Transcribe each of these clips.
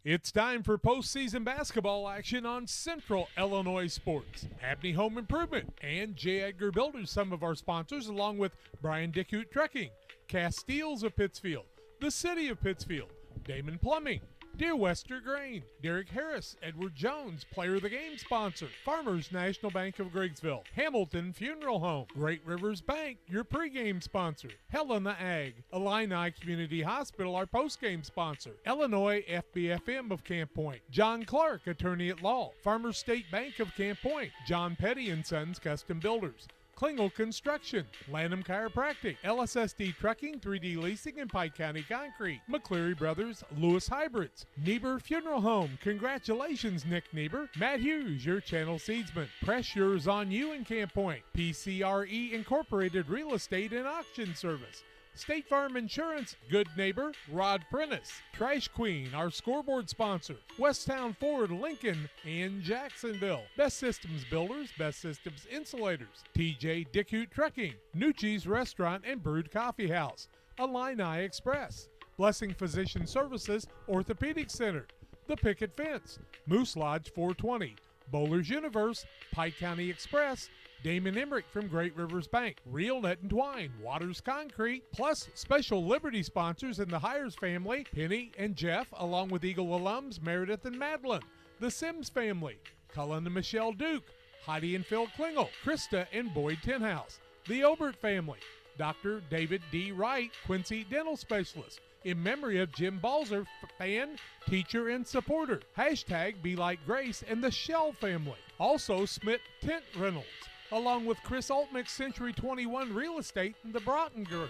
It's time for postseason basketball action on Central Illinois Sports. Abney Home Improvement and J. Edgar Builders, some of our sponsors, along with Brian Dickhout Trekking, Castiles of Pittsfield, the City of Pittsfield, Damon Plumbing, Dear Wester Grain, Derek Harris, Edward Jones, Player of the Game sponsor, Farmers National Bank of Griggsville, Hamilton Funeral Home, Great Rivers Bank, your pregame sponsor, Helena Ag, Illini Community Hospital, our postgame sponsor, Illinois FBFM of Camp Point, John Clark, Attorney at Law, Farmers State Bank of Camp Point, John Petty & Sons Custom Builders, Klingel Construction, Lanham Chiropractic, LSSD Trucking, 3D Leasing, and Pike County Concrete, McCleary Brothers, Lewis Hybrids, Niebuhr Funeral Home, congratulations Nick Niebuhr, Matt Hughes, your channel seedsman, Pressure's on you in Camp Point, PCRE Incorporated Real Estate and Auction Service, State Farm Insurance, Good Neighbor, Rod Prentice, Trash Queen, our scoreboard sponsor, Westtown Ford, Lincoln, and Jacksonville, Best Systems Builders, Best Systems Insulators, TJ Dickhout Trucking, Nucci's Restaurant and Brewed Coffee House, Illini Express, Blessing Physician Services, Orthopedic Center, The Picket Fence, Moose Lodge 420, Bowler's Universe, Pike County Express, Damon Emmerich from Great Rivers Bank, Real Net and Twine, Waters Concrete, plus special Liberty sponsors in the Hires family, Penny and Jeff, along with Eagle alums Meredith and Madeline, the Sims family, Cullen and Michelle Duke, Heidi and Phil Klingel, Krista and Boyd Tenhouse, the Obert family, Dr. David D. Wright, Quincy Dental Specialist, in memory of Jim Balzer, fan, teacher, and supporter. Hashtag Be Like Grace and the Shell family. Also, Smith Tent Reynolds, along with Chris Altmix, Century 21 Real Estate, and the Broughton Group.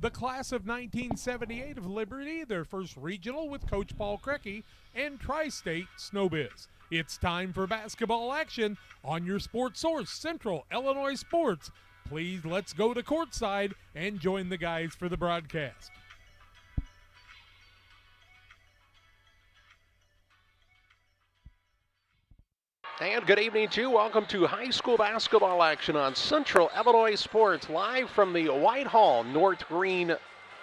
The class of 1978 of Liberty, their first regional with Coach Paul Krecky, and Tri-State Snowbiz. It's time for basketball action on your sports source, Central Illinois Sports. Please, let's go to courtside and join the guys for the broadcast. And good evening to you. Welcome to high school basketball action on Central Illinois Sports, live from the Whitehall North Green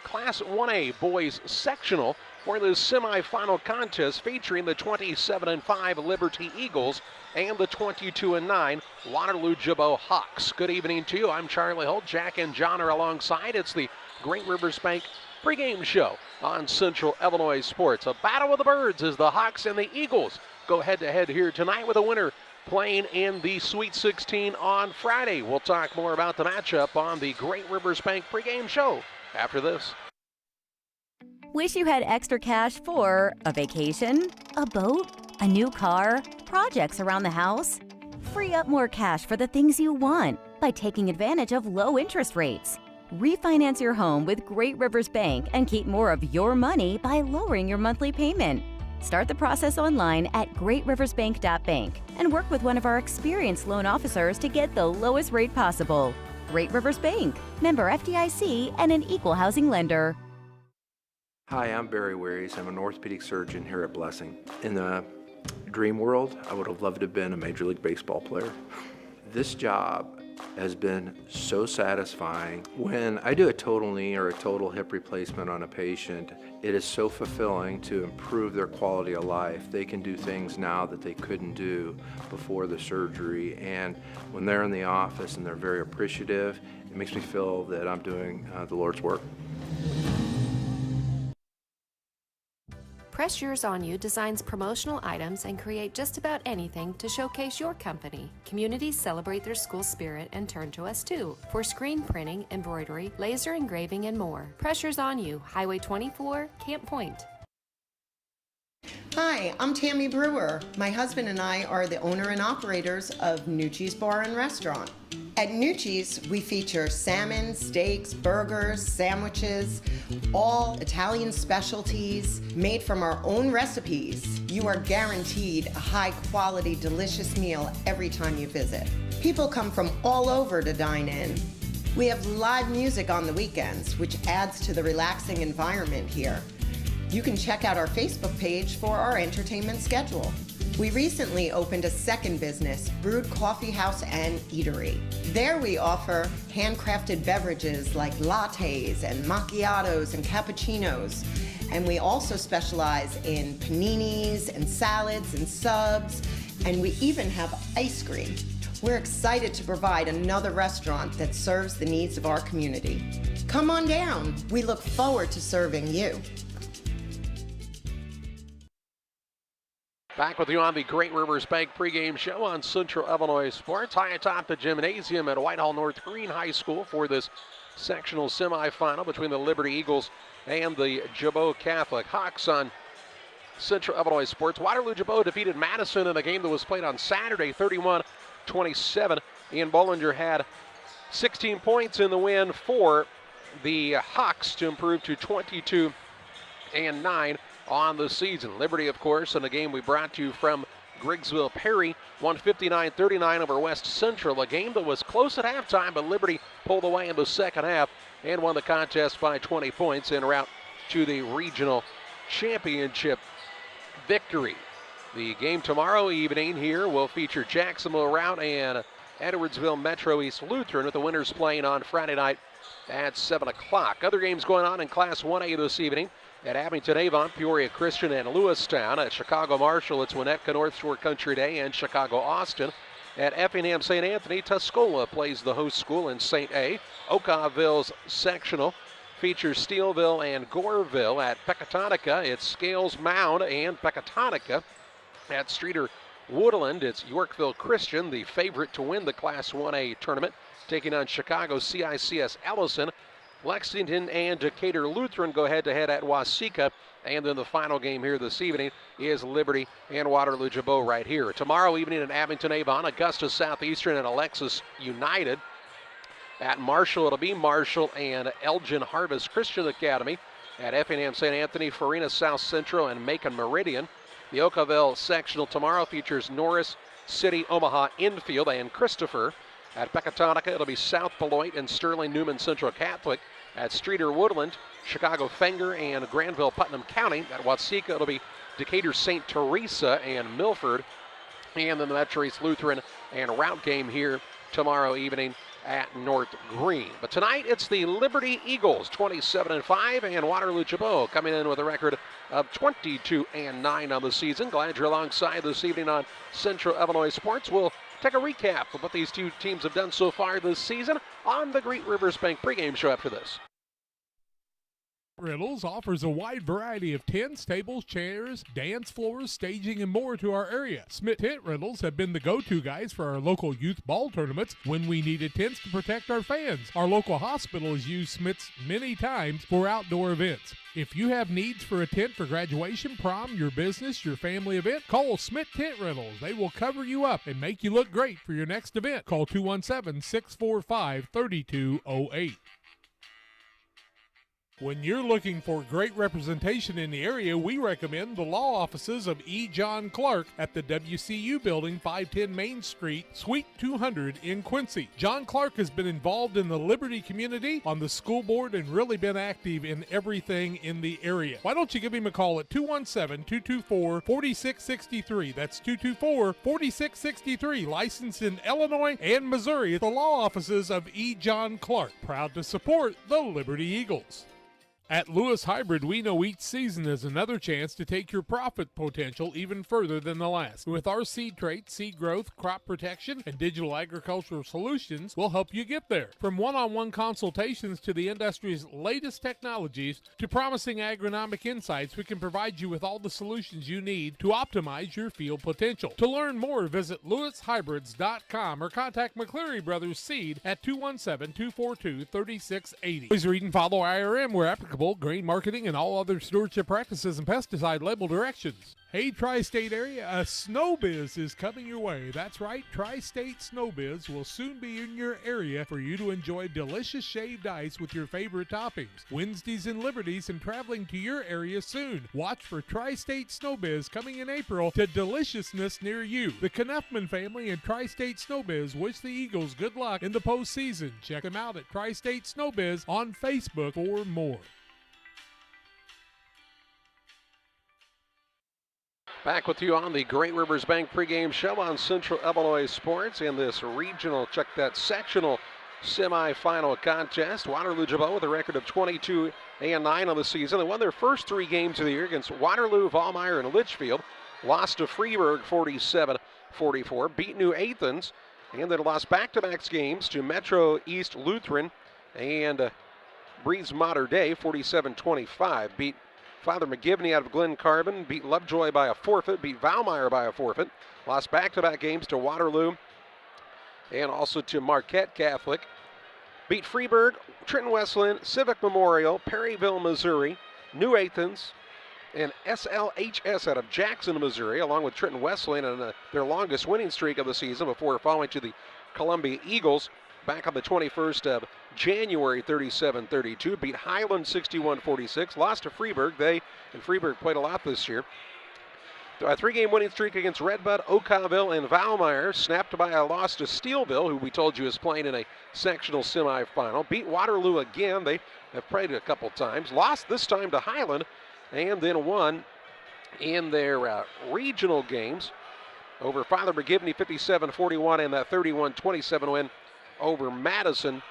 Class 1A Boys Sectional for the semifinal contest featuring the 27-5 Liberty Eagles and the 22-9 Waterloo Gibault Hawks. Good evening to you. I'm Charlie Holt. Jack and John are alongside. It's the Great Rivers Bank pregame show on Central Illinois Sports. A battle of the birds as the Hawks and the Eagles go head-to-head here tonight with a winner playing in the Sweet 16 on Friday. We'll talk more about the matchup on the Great Rivers Bank pregame show after this. Wish you had extra cash for a vacation, a boat, a new car, projects around the house? Free up more cash for the things you want by taking advantage of low interest rates. Refinance your home with Great Rivers Bank and keep more of your money by lowering your monthly payment. Start the process online at greatriversbank.bank and work with one of our experienced loan officers to get the lowest rate possible. Great Rivers Bank, member FDIC, and an equal housing lender. Hi, I'm Barry Waries. I'm an orthopedic surgeon here at Blessing. In the dream world, I would have loved to have been a Major League Baseball player. This job has been so satisfying. When I do a total knee or a total hip replacement on a patient, it is so fulfilling to improve their quality of life. They can do things now that they couldn't do before the surgery, and when they're in the office and they're very appreciative, it makes me feel that I'm doing the Lord's work. Press Yours On You designs promotional items and create just about anything to showcase your company. Communities celebrate their school spirit and turn to us too for screen printing, embroidery, laser engraving, and more. Press Yours On You, Highway 24, Camp Point. Hi, I'm Tammy Brewer. My husband and I are the owner and operators of Nucci's Bar and Restaurant. At Nucci's, we feature salmon, steaks, burgers, sandwiches, all Italian specialties made from our own recipes. You are guaranteed a high-quality, delicious meal every time you visit. People come from all over to dine in. We have live music on the weekends, which adds to the relaxing environment here. You can check out our Facebook page for our entertainment schedule. We recently opened a second business, Brewed Coffee House and Eatery. There we offer handcrafted beverages like lattes and macchiatos and cappuccinos. And we also specialize in paninis and salads and subs, and we even have ice cream. We're excited to provide another restaurant that serves the needs of our community. Come on down. We look forward to serving you. Back with you on the Great Rivers Bank pregame show on Central Illinois Sports. High atop the gymnasium at Whitehall North Green High School for this sectional semifinal between the Liberty Eagles and the Gibault Catholic Hawks on Central Illinois Sports. Waterloo Gibault defeated Madison in a game that was played on Saturday, 31-27. Ian Bollinger had 16 points in the win for the Hawks to improve to 22-9 on the season. Liberty, of course, in the game we brought to you from Griggsville Perry, won 59-39 over West Central, a game that was close at halftime, but Liberty pulled away in the second half and won the contest by 20 points en route to the regional championship victory. The game tomorrow evening here will feature Jacksonville Route and Edwardsville Metro East Lutheran, with the winners playing on Friday night at 7 o'clock. Other games going on in Class 1A this evening. At Abington Avon, Peoria Christian and Lewistown. At Chicago Marshall, it's Winnetka North Shore Country Day and Chicago Austin. At Effingham St. Anthony, Tuscola plays the host school in St. A. Okawville's sectional features Steelville and Goreville. At Pecatonica, it's Scales Mound and Pecatonica. At Streeter Woodland, it's Yorkville Christian, the favorite to win the Class 1A tournament, taking on Chicago CICS Ellison. Lexington and Decatur Lutheran go head-to-head at Waseca. And then the final game here this evening is Liberty and Waterloo Gibault right here. Tomorrow evening at Abington Avon, Augusta Southeastern and Alexis United. At Marshall, it'll be Marshall and Elgin Harvest Christian Academy. At Effingham St. Anthony, Farina South Central and Macon Meridian. The Okawville sectional tomorrow features Norris City, Omaha Infield, and Christopher. At Pecatonica, it'll be South Beloit and Sterling Newman Central Catholic. At Streeter Woodland, Chicago Fenger and Granville Putnam County. At Waseca, it'll be Decatur St. Teresa and Milford. And then the Metro East Lutheran and Route game here tomorrow evening at North Green. But tonight, it's the Liberty Eagles, 27-5, and Waterloo Gibault coming in with a record of 22-9 on the season. Glad you're alongside this evening on Central Illinois Sports. We'll take a recap of what these two teams have done so far this season on the Great Rivers Bank pregame show after this. Riddles offers a wide variety of tents, tables, chairs, dance floors, staging, and more to our area. Smith Tent Rentals have been the go-to guys for our local youth ball tournaments when we needed tents to protect our fans. Our local hospital has used Smith's many times for outdoor events. If you have needs for a tent for graduation, prom, your business, your family event, call Smith Tent Rentals. They will cover you up and make you look great for your next event. Call 217-645-3208. When you're looking for great representation in the area, we recommend the law offices of E. John Clark at the WCU Building, 510 Main Street, Suite 200 in Quincy. John Clark has been involved in the Liberty community, on the school board, and really been active in everything in the area. Why don't you give him a call at 217-224-4663. That's 224-4663. Licensed in Illinois and Missouri at the law offices of E. John Clark. Proud to support the Liberty Eagles. At Lewis Hybrid, we know each season is another chance to take your profit potential even further than the last. With our seed traits, seed growth, crop protection, and digital agricultural solutions, we'll help you get there. From one-on-one consultations to the industry's latest technologies to promising agronomic insights, we can provide you with all the solutions you need to optimize your field potential. To learn more, visit lewishybrids.com or contact McCleary Brothers Seed at 217-242-3680. Please read and follow IRM where applicable, grain marketing, and all other stewardship practices and pesticide label directions. Hey, Tri-State area, a Snow Biz is coming your way. That's right, Tri-State Snow Biz will soon be in your area for you to enjoy delicious shaved ice with your favorite toppings. Wednesdays and Liberties and traveling to your area soon. Watch for Tri-State Snow Biz coming in April to deliciousness near you. The Knuffman family and Tri-State Snow Biz wish the Eagles good luck in the postseason. Check them out at Tri-State Snow Biz on Facebook for more. Back with you on the Great Rivers Bank pregame show on Central Illinois Sports in this regional, check that, sectional semifinal contest. Waterloo Gibault with a record of 22-9 on the season. They won their first 3 games of the year against Waterloo, Vollmeyer, and Litchfield. Lost to Freeburg 47-44. Beat New Athens, and then lost back-to-back games to Metro East Lutheran and Breeze Mater Dei 47-25. Beat Father McGivney out of Glen Carbon, beat Lovejoy by a forfeit, beat Vollmeyer by a forfeit. Lost back-to-back games to Waterloo and also to Marquette Catholic. Beat Freeburg, Trenton Wesleyan, Civic Memorial, Perryville, Missouri, New Athens, and SLHS out of Jackson, Missouri, along with Trenton Wesleyan and their longest winning streak of the season before falling to the Columbia Eagles back on the 21st of January, 37-32. Beat Highland 61-46. Lost to Freeburg. Freeburg played a lot this year. A 3-game winning streak against Redbud, Oakaville, and Vollmeyer. Snapped by a loss to Steelville, who we told you is playing in a sectional semifinal. Beat Waterloo again. They have played a couple times. Lost this time to Highland, and then won in their regional games over Father McGivney 57-41 and that 31-27 win over Madison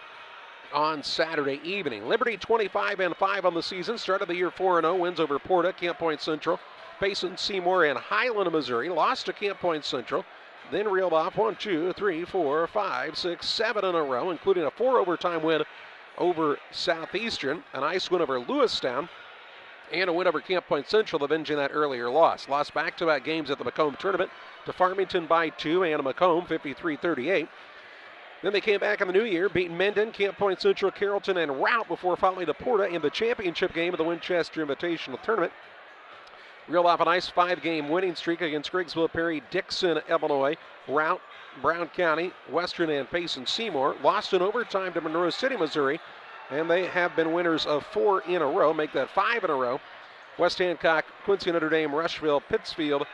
on Saturday evening. Liberty 25-5 on the season. Started the year 4-0. Wins over Porta, Camp Point Central, Payson, Seymour, and Highland, Missouri. Lost to Camp Point Central. Then reeled off 1, 2, 3, 4, 5, 6, 7 in a row, including a 4-overtime win over Southeastern, a nice win over Lewistown, and a win over Camp Point Central, avenging that earlier loss. Lost back-to-back games at the Macomb tournament to Farmington by 2 and Macomb 53-38. Then they came back in the new year, beating Mendon, Camp Point Central, Carrollton, and Routt before falling to Porta in the championship game of the Winchester Invitational Tournament. Reeled off a nice 5-game winning streak against Griggsville, Perry, Dixon, Illinois, Routt, Brown County, Western, and Payson Seymour. Lost in overtime to Monroe City, Missouri, and they have been winners of 4 in a row, make that 5 in a row. West Hancock, Quincy, Notre Dame, Rushville, Pittsfield,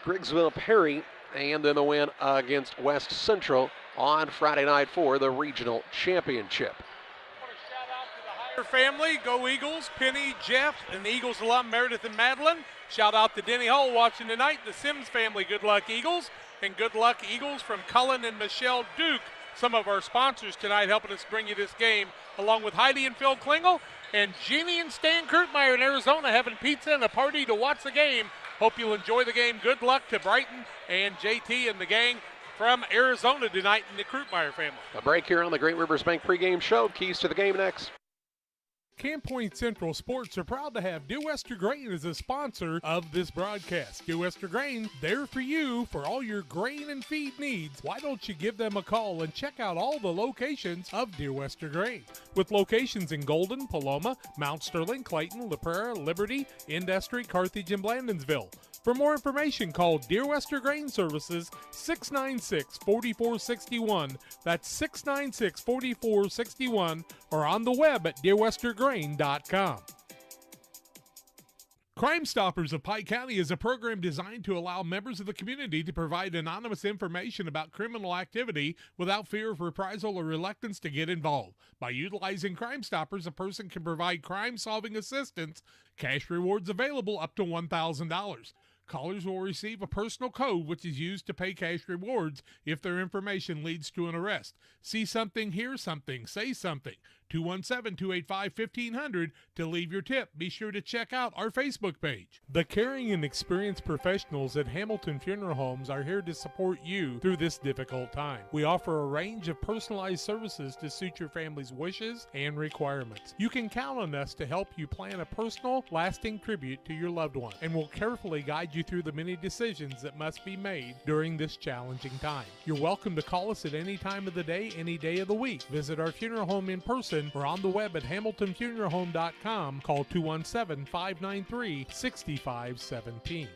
Griggsville, Perry, and then the win against West Central on Friday night for the regional championship. Family, go Eagles, Penny, Jeff, and the Eagles alum Meredith and Madeline. Shout out to Denny Hull watching tonight. The Sims family, good luck Eagles, and good luck Eagles from Cullen and Michelle Duke, some of our sponsors tonight helping us bring you this game, along with Heidi and Phil Klingel, and Jeannie and Stan Kurtmeyer in Arizona having pizza and a party to watch the game. Hope you'll enjoy the game. Good luck to Brighton and JT and the gang from Arizona tonight in the Kurtmeyer family. A break here on the Great Rivers Bank pregame show. Keys to the game next. Camp Point Central Sports are proud to have Dear Wester Grain as a sponsor of this broadcast. Dear Wester Grain, there for you for all your grain and feed needs. Why don't you give them a call and check out all the locations of Dear Wester Grain? With locations in Golden, Paloma, Mount Sterling, Clayton, La Prairie, Liberty, Industry, Carthage, and Blandonsville. For more information, call Dear Wester Grain Services 696-4461. That's 696-4461, or on the web at dearwestergrain.com. Crime Stoppers of Pike County is a program designed to allow members of the community to provide anonymous information about criminal activity without fear of reprisal or reluctance to get involved. By utilizing Crime Stoppers, a person can provide crime-solving assistance, cash rewards available up to $1,000. Callers will receive a personal code which is used to pay cash rewards if their information leads to an arrest. See something, hear something, say something. 217-285-1500 to leave your tip. Be sure to check out our Facebook page. The caring and experienced professionals at Hamilton Funeral Homes are here to support you through this difficult time. We offer a range of personalized services to suit your family's wishes and requirements. You can count on us to help you plan a personal, lasting tribute to your loved one, and will carefully guide you through the many decisions that must be made during this challenging time. You're welcome to call us at any time of the day, any day of the week. Visit our funeral home in person or on the web at hamiltonfuneralhome.com. Call 217-593-6517.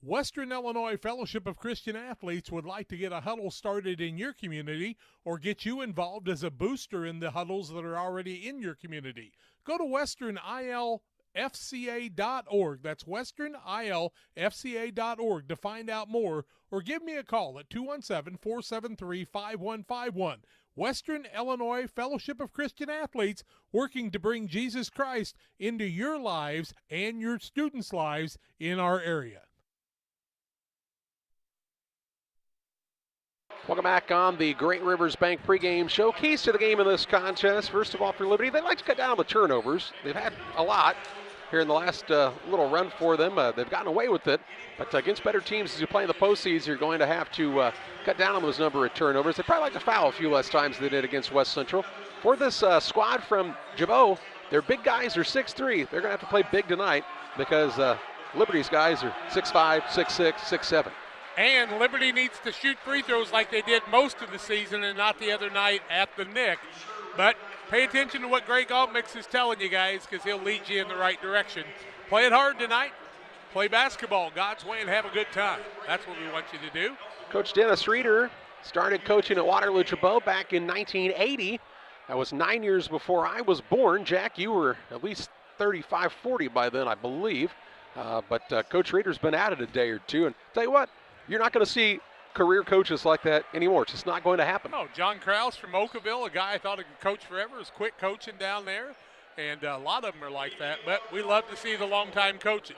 Western Illinois Fellowship of Christian Athletes would like to get a huddle started in your community or get you involved as a booster in the huddles that are already in your community. Go to westernil.com westernilfca.org. That's westernilfca.org to find out more, or give me a call at 217-473-5151. Western Illinois Fellowship of Christian Athletes, working to bring Jesus Christ into your lives and your students' lives in our area. Welcome back on the Great Rivers Bank pregame show. Keys to the game in this contest. First of all, for Liberty, they like to cut down the turnovers. They've had a lot here in the last little run for them. They've gotten away with it. But against better teams, as you play in the postseason, you're going to have to cut down on those number of turnovers. They probably like to foul a few less times than they did against West Central. For this squad from Gibault, their big guys are 6'3". They're going to have to play big tonight because Liberty's guys are 6'5", 6'6", 6'7". And Liberty needs to shoot free throws like they did most of the season and not the other night at the Nick. But pay attention to what Greg Altmix is telling you guys, because he'll lead you in the right direction. Play it hard tonight. Play basketball God's way and have a good time. That's what we want you to do. Coach Dennis Reeder started coaching at Waterloo Gibault back in 1980. That was 9 years before I was born. Jack, you were at least 35, 40 by then, I believe. But Coach Reeder's been at it a day or two. And tell you what, you're not going to see career coaches like that anymore. It's just not going to happen. No, John Krause from Oakville, a guy I thought could coach forever, is quick coaching down there. And a lot of them are like that. But we love to see the longtime coaches.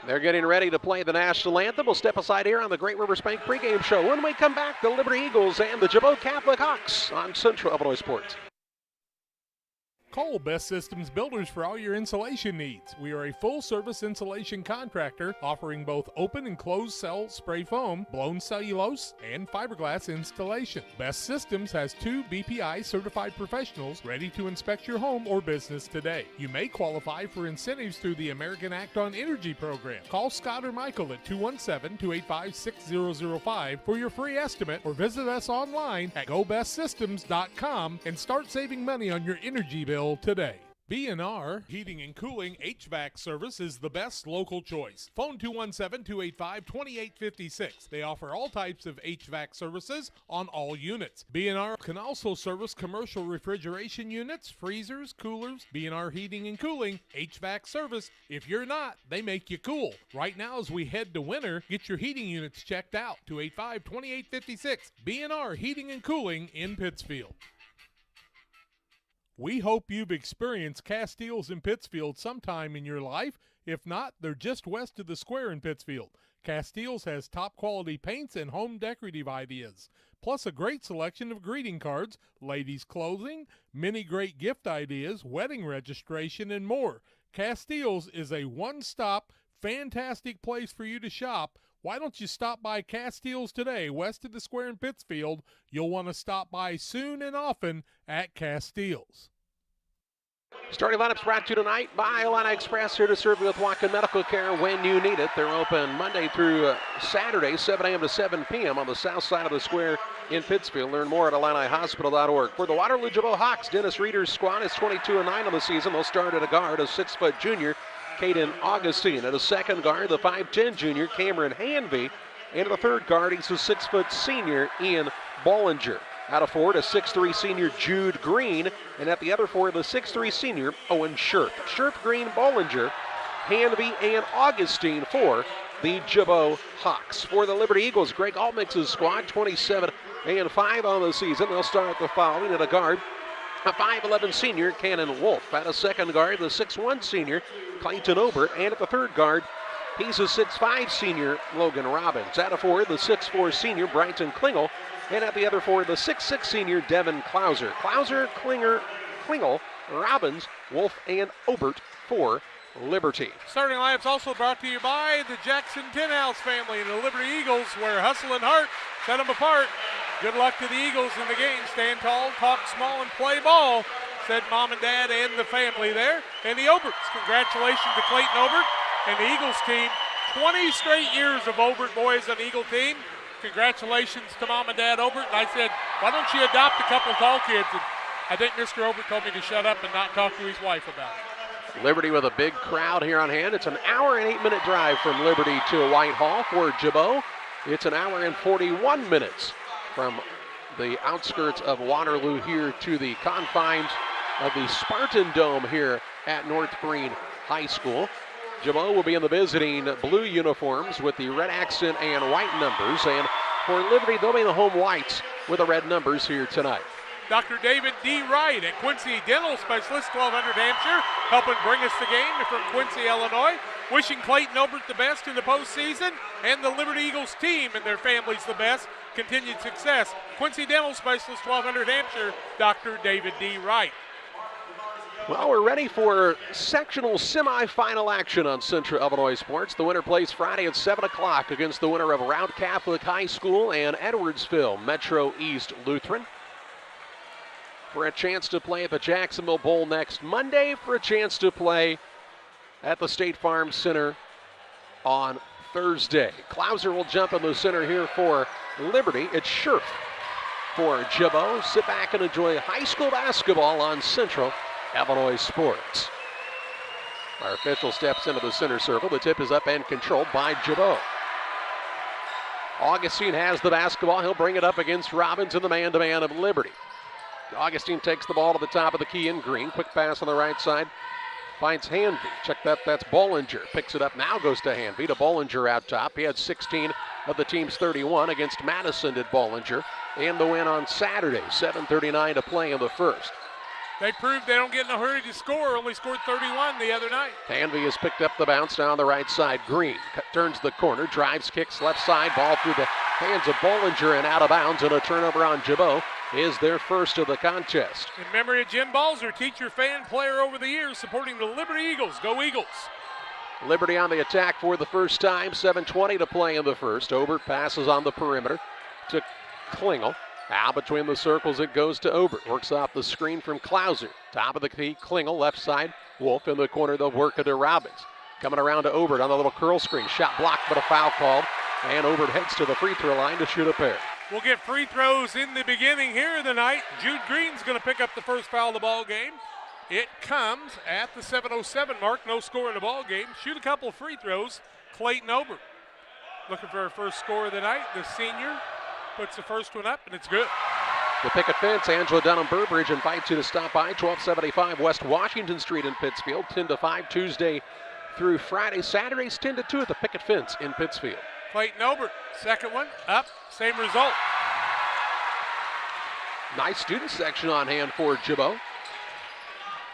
They're getting ready to play the national anthem. We'll step aside here on the Great Rivers Bank pregame show. When we come back, the Liberty Eagles and the Gibault Catholic Hawks on Central Illinois Sports. Call Best Systems Builders for all your insulation needs. We are a full-service insulation contractor offering both open and closed cell spray foam, blown cellulose, and fiberglass installation. Best Systems has 2 BPI certified professionals ready to inspect your home or business today. You may qualify for incentives through the American Act on Energy program. Call Scott or Michael at 217-285-6005 for your free estimate, or visit us online at gobestsystems.com and start saving money on your energy bill today. B&R Heating and Cooling HVAC service is the best local choice. Phone 217-285-2856. They offer all types of HVAC services on all units. B&R can also service commercial refrigeration units, freezers, coolers. B&R Heating and Cooling HVAC service. If you're not, they make you cool. Right now, as we head to winter, get your heating units checked out. 285-2856. B&R Heating and Cooling in Pittsfield. We hope you've experienced Castiles in Pittsfield sometime in your life. If not, they're just west of the square in Pittsfield. Castiles has top quality paints and home decorative ideas, plus a great selection of greeting cards, ladies' clothing, many great gift ideas, wedding registration, and more. Castiles is a one-stop, fantastic place for you to shop. Why don't you stop by Castiles today, west of the square in Pittsfield? You'll want to stop by soon and often at Castiles. Starting lineups brought to you tonight by Illini Express, here to serve you with walk-in medical care when you need it. They're open Monday through Saturday, 7 a.m. to 7 p.m. on the south side of the square in Pittsfield. Learn more at IlliniHospital.org. For the Waterloo Gibault Hawks, Dennis Reeder's squad is 22-9 on the season. They'll start at a guard, a 6-foot junior, Caden Augustine. At a second guard, the 5'10 junior, Cameron Hanvey. And at the third guard, he's a 6-foot senior, Ian Bollinger. Out of forward, a 6'3 senior, Jude Green. And at the other forward, the 6'3 senior, Owen Scherf. Scherf, Green, Bollinger, Hanvey, and Augustine for the Gibault Hawks. For the Liberty Eagles, Greg Altmix's squad, 27-5 on the season. They'll start the following. At a guard, a 5'11 senior, Cannon Wolf. At a second guard, the 6'1 senior, Clayton Obert. And at the third guard, he's a 6'5 senior, Logan Robbins. At a forward, the 6'4 senior, Bryton Klingel. And at the other forward, the 6'6 senior, Devin Klauser. Klauser, Klingel, Robbins, Wolf, and Obert for Liberty. Starting lineups also brought to you by the Jackson Tinhouse family and the Liberty Eagles, where hustle and heart set them apart. Good luck to the Eagles in the game. Stand tall, talk small, and play ball, said Mom and Dad and the family there. And the Oberts, congratulations to Clayton Obert and the Eagles team. 20 straight years of Obert boys on the Eagle team. Congratulations to Mom and Dad Obert. And I said, why don't you adopt a couple of tall kids? And I think Mr. Obert told me to shut up and not talk to his wife about it. Liberty with a big crowd here on hand. It's an hour and 8-minute drive from Liberty to Whitehall. For Gibault, it's an hour and 41 minutes from the outskirts of Waterloo here to the confines of the Spartan Dome here at North Green High School. Gibault will be in the visiting blue uniforms with the red accent and white numbers. And for Liberty, they'll be in the home whites with the red numbers here tonight. Dr. David D. Wright at Quincy Dental Specialist, 1200 Hampshire, helping bring us the game from Quincy, Illinois. Wishing Clayton Obert the best in the postseason and the Liberty Eagles team and their families the best. Continued success. Quincy Dental Specialist, 1200 Hampshire, Dr. David D. Wright. Well, we're ready for sectional semifinal action on Central Illinois Sports. The winner plays Friday at 7 o'clock against the winner of Round Catholic High School and Edwardsville Metro East Lutheran. For a chance to play at the Jacksonville Bowl next Monday, for a chance to play at the State Farm Center on Thursday. Klauser will jump in the center here for Liberty. It's Scherf for Gibault. Sit back and enjoy high school basketball on Central Illinois Sports. Our official steps into the center circle. The tip is up and controlled by Gibault. Augustine has the basketball. He'll bring it up against Robbins in the man-to-man of Liberty. Augustine takes the ball to the top of the key in green. Quick pass on the right side. Finds Hanvey. Check that, that's Bollinger. Picks it up now, goes to Hanvey. To Bollinger out top. He had 16 of the team's 31 against Madison did Bollinger. And the win on Saturday. 7:39 to play in the first. They proved they don't get in a hurry to score. Only scored 31 the other night. Hanvey has picked up the bounce down the right side. Green turns the corner, drives, kicks left side. Ball through the hands of Bollinger and out of bounds. And a turnover on Gibault is their first of the contest. In memory of Jim Balzer, teacher, fan, player over the years, supporting the Liberty Eagles. Go Eagles. Liberty on the attack for the first time. 7:20 to play in the first. Obert passes on the perimeter to Klingel. Out between the circles it goes to Obert. Works off the screen from Klauser. Top of the key, Klingel, left side. Wolf in the corner, they'll work it to Robbins. Coming around to Obert on the little curl screen. Shot blocked, but a foul called. And Obert heads to the free throw line to shoot a pair. We'll get free throws in the beginning here of the night. Jude Green's going to pick up the first foul of the ball game. It comes at the 7:07 mark. No score in the ball game. Shoot a couple of free throws. Clayton Obert looking for her first score of the night. The senior puts the first one up, and it's good. The picket fence, Angela Dunham-Burbridge invites you to stop by 1275 West Washington Street in Pittsfield. 10 to 5 Tuesday through Friday. Saturdays 10 to 2 at the picket fence in Pittsfield. Clayton Obert, second one, up, same result. Nice student section on hand for Gibault.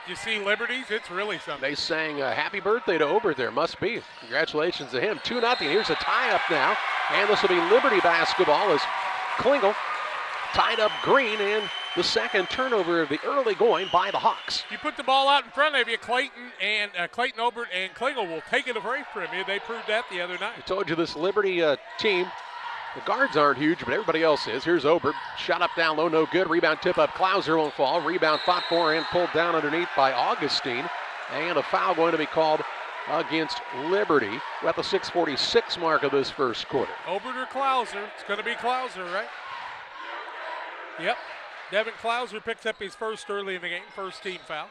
You see Liberties, it's really something. They sang happy birthday to Obert there, must be. Congratulations to him. 2-0, here's a tie up now. And this will be Liberty basketball as Klingel tied up Green in the second turnover of the early going by the Hawks. You put the ball out in front of you, Clayton Obert and Klingel will take it away from you. They proved that the other night. I told you this Liberty team, the guards aren't huge, but everybody else is. Here's Obert, shot up down low, no good. Rebound tip up, Klauser won't fall. Rebound fought for and pulled down underneath by Augustine. And a foul going to be called against Liberty at the 6:46 mark of this first quarter. Obert or Klauser? It's going to be Klauser, right? Yep. Devin Klauser picks up his first early in the game, first team foul.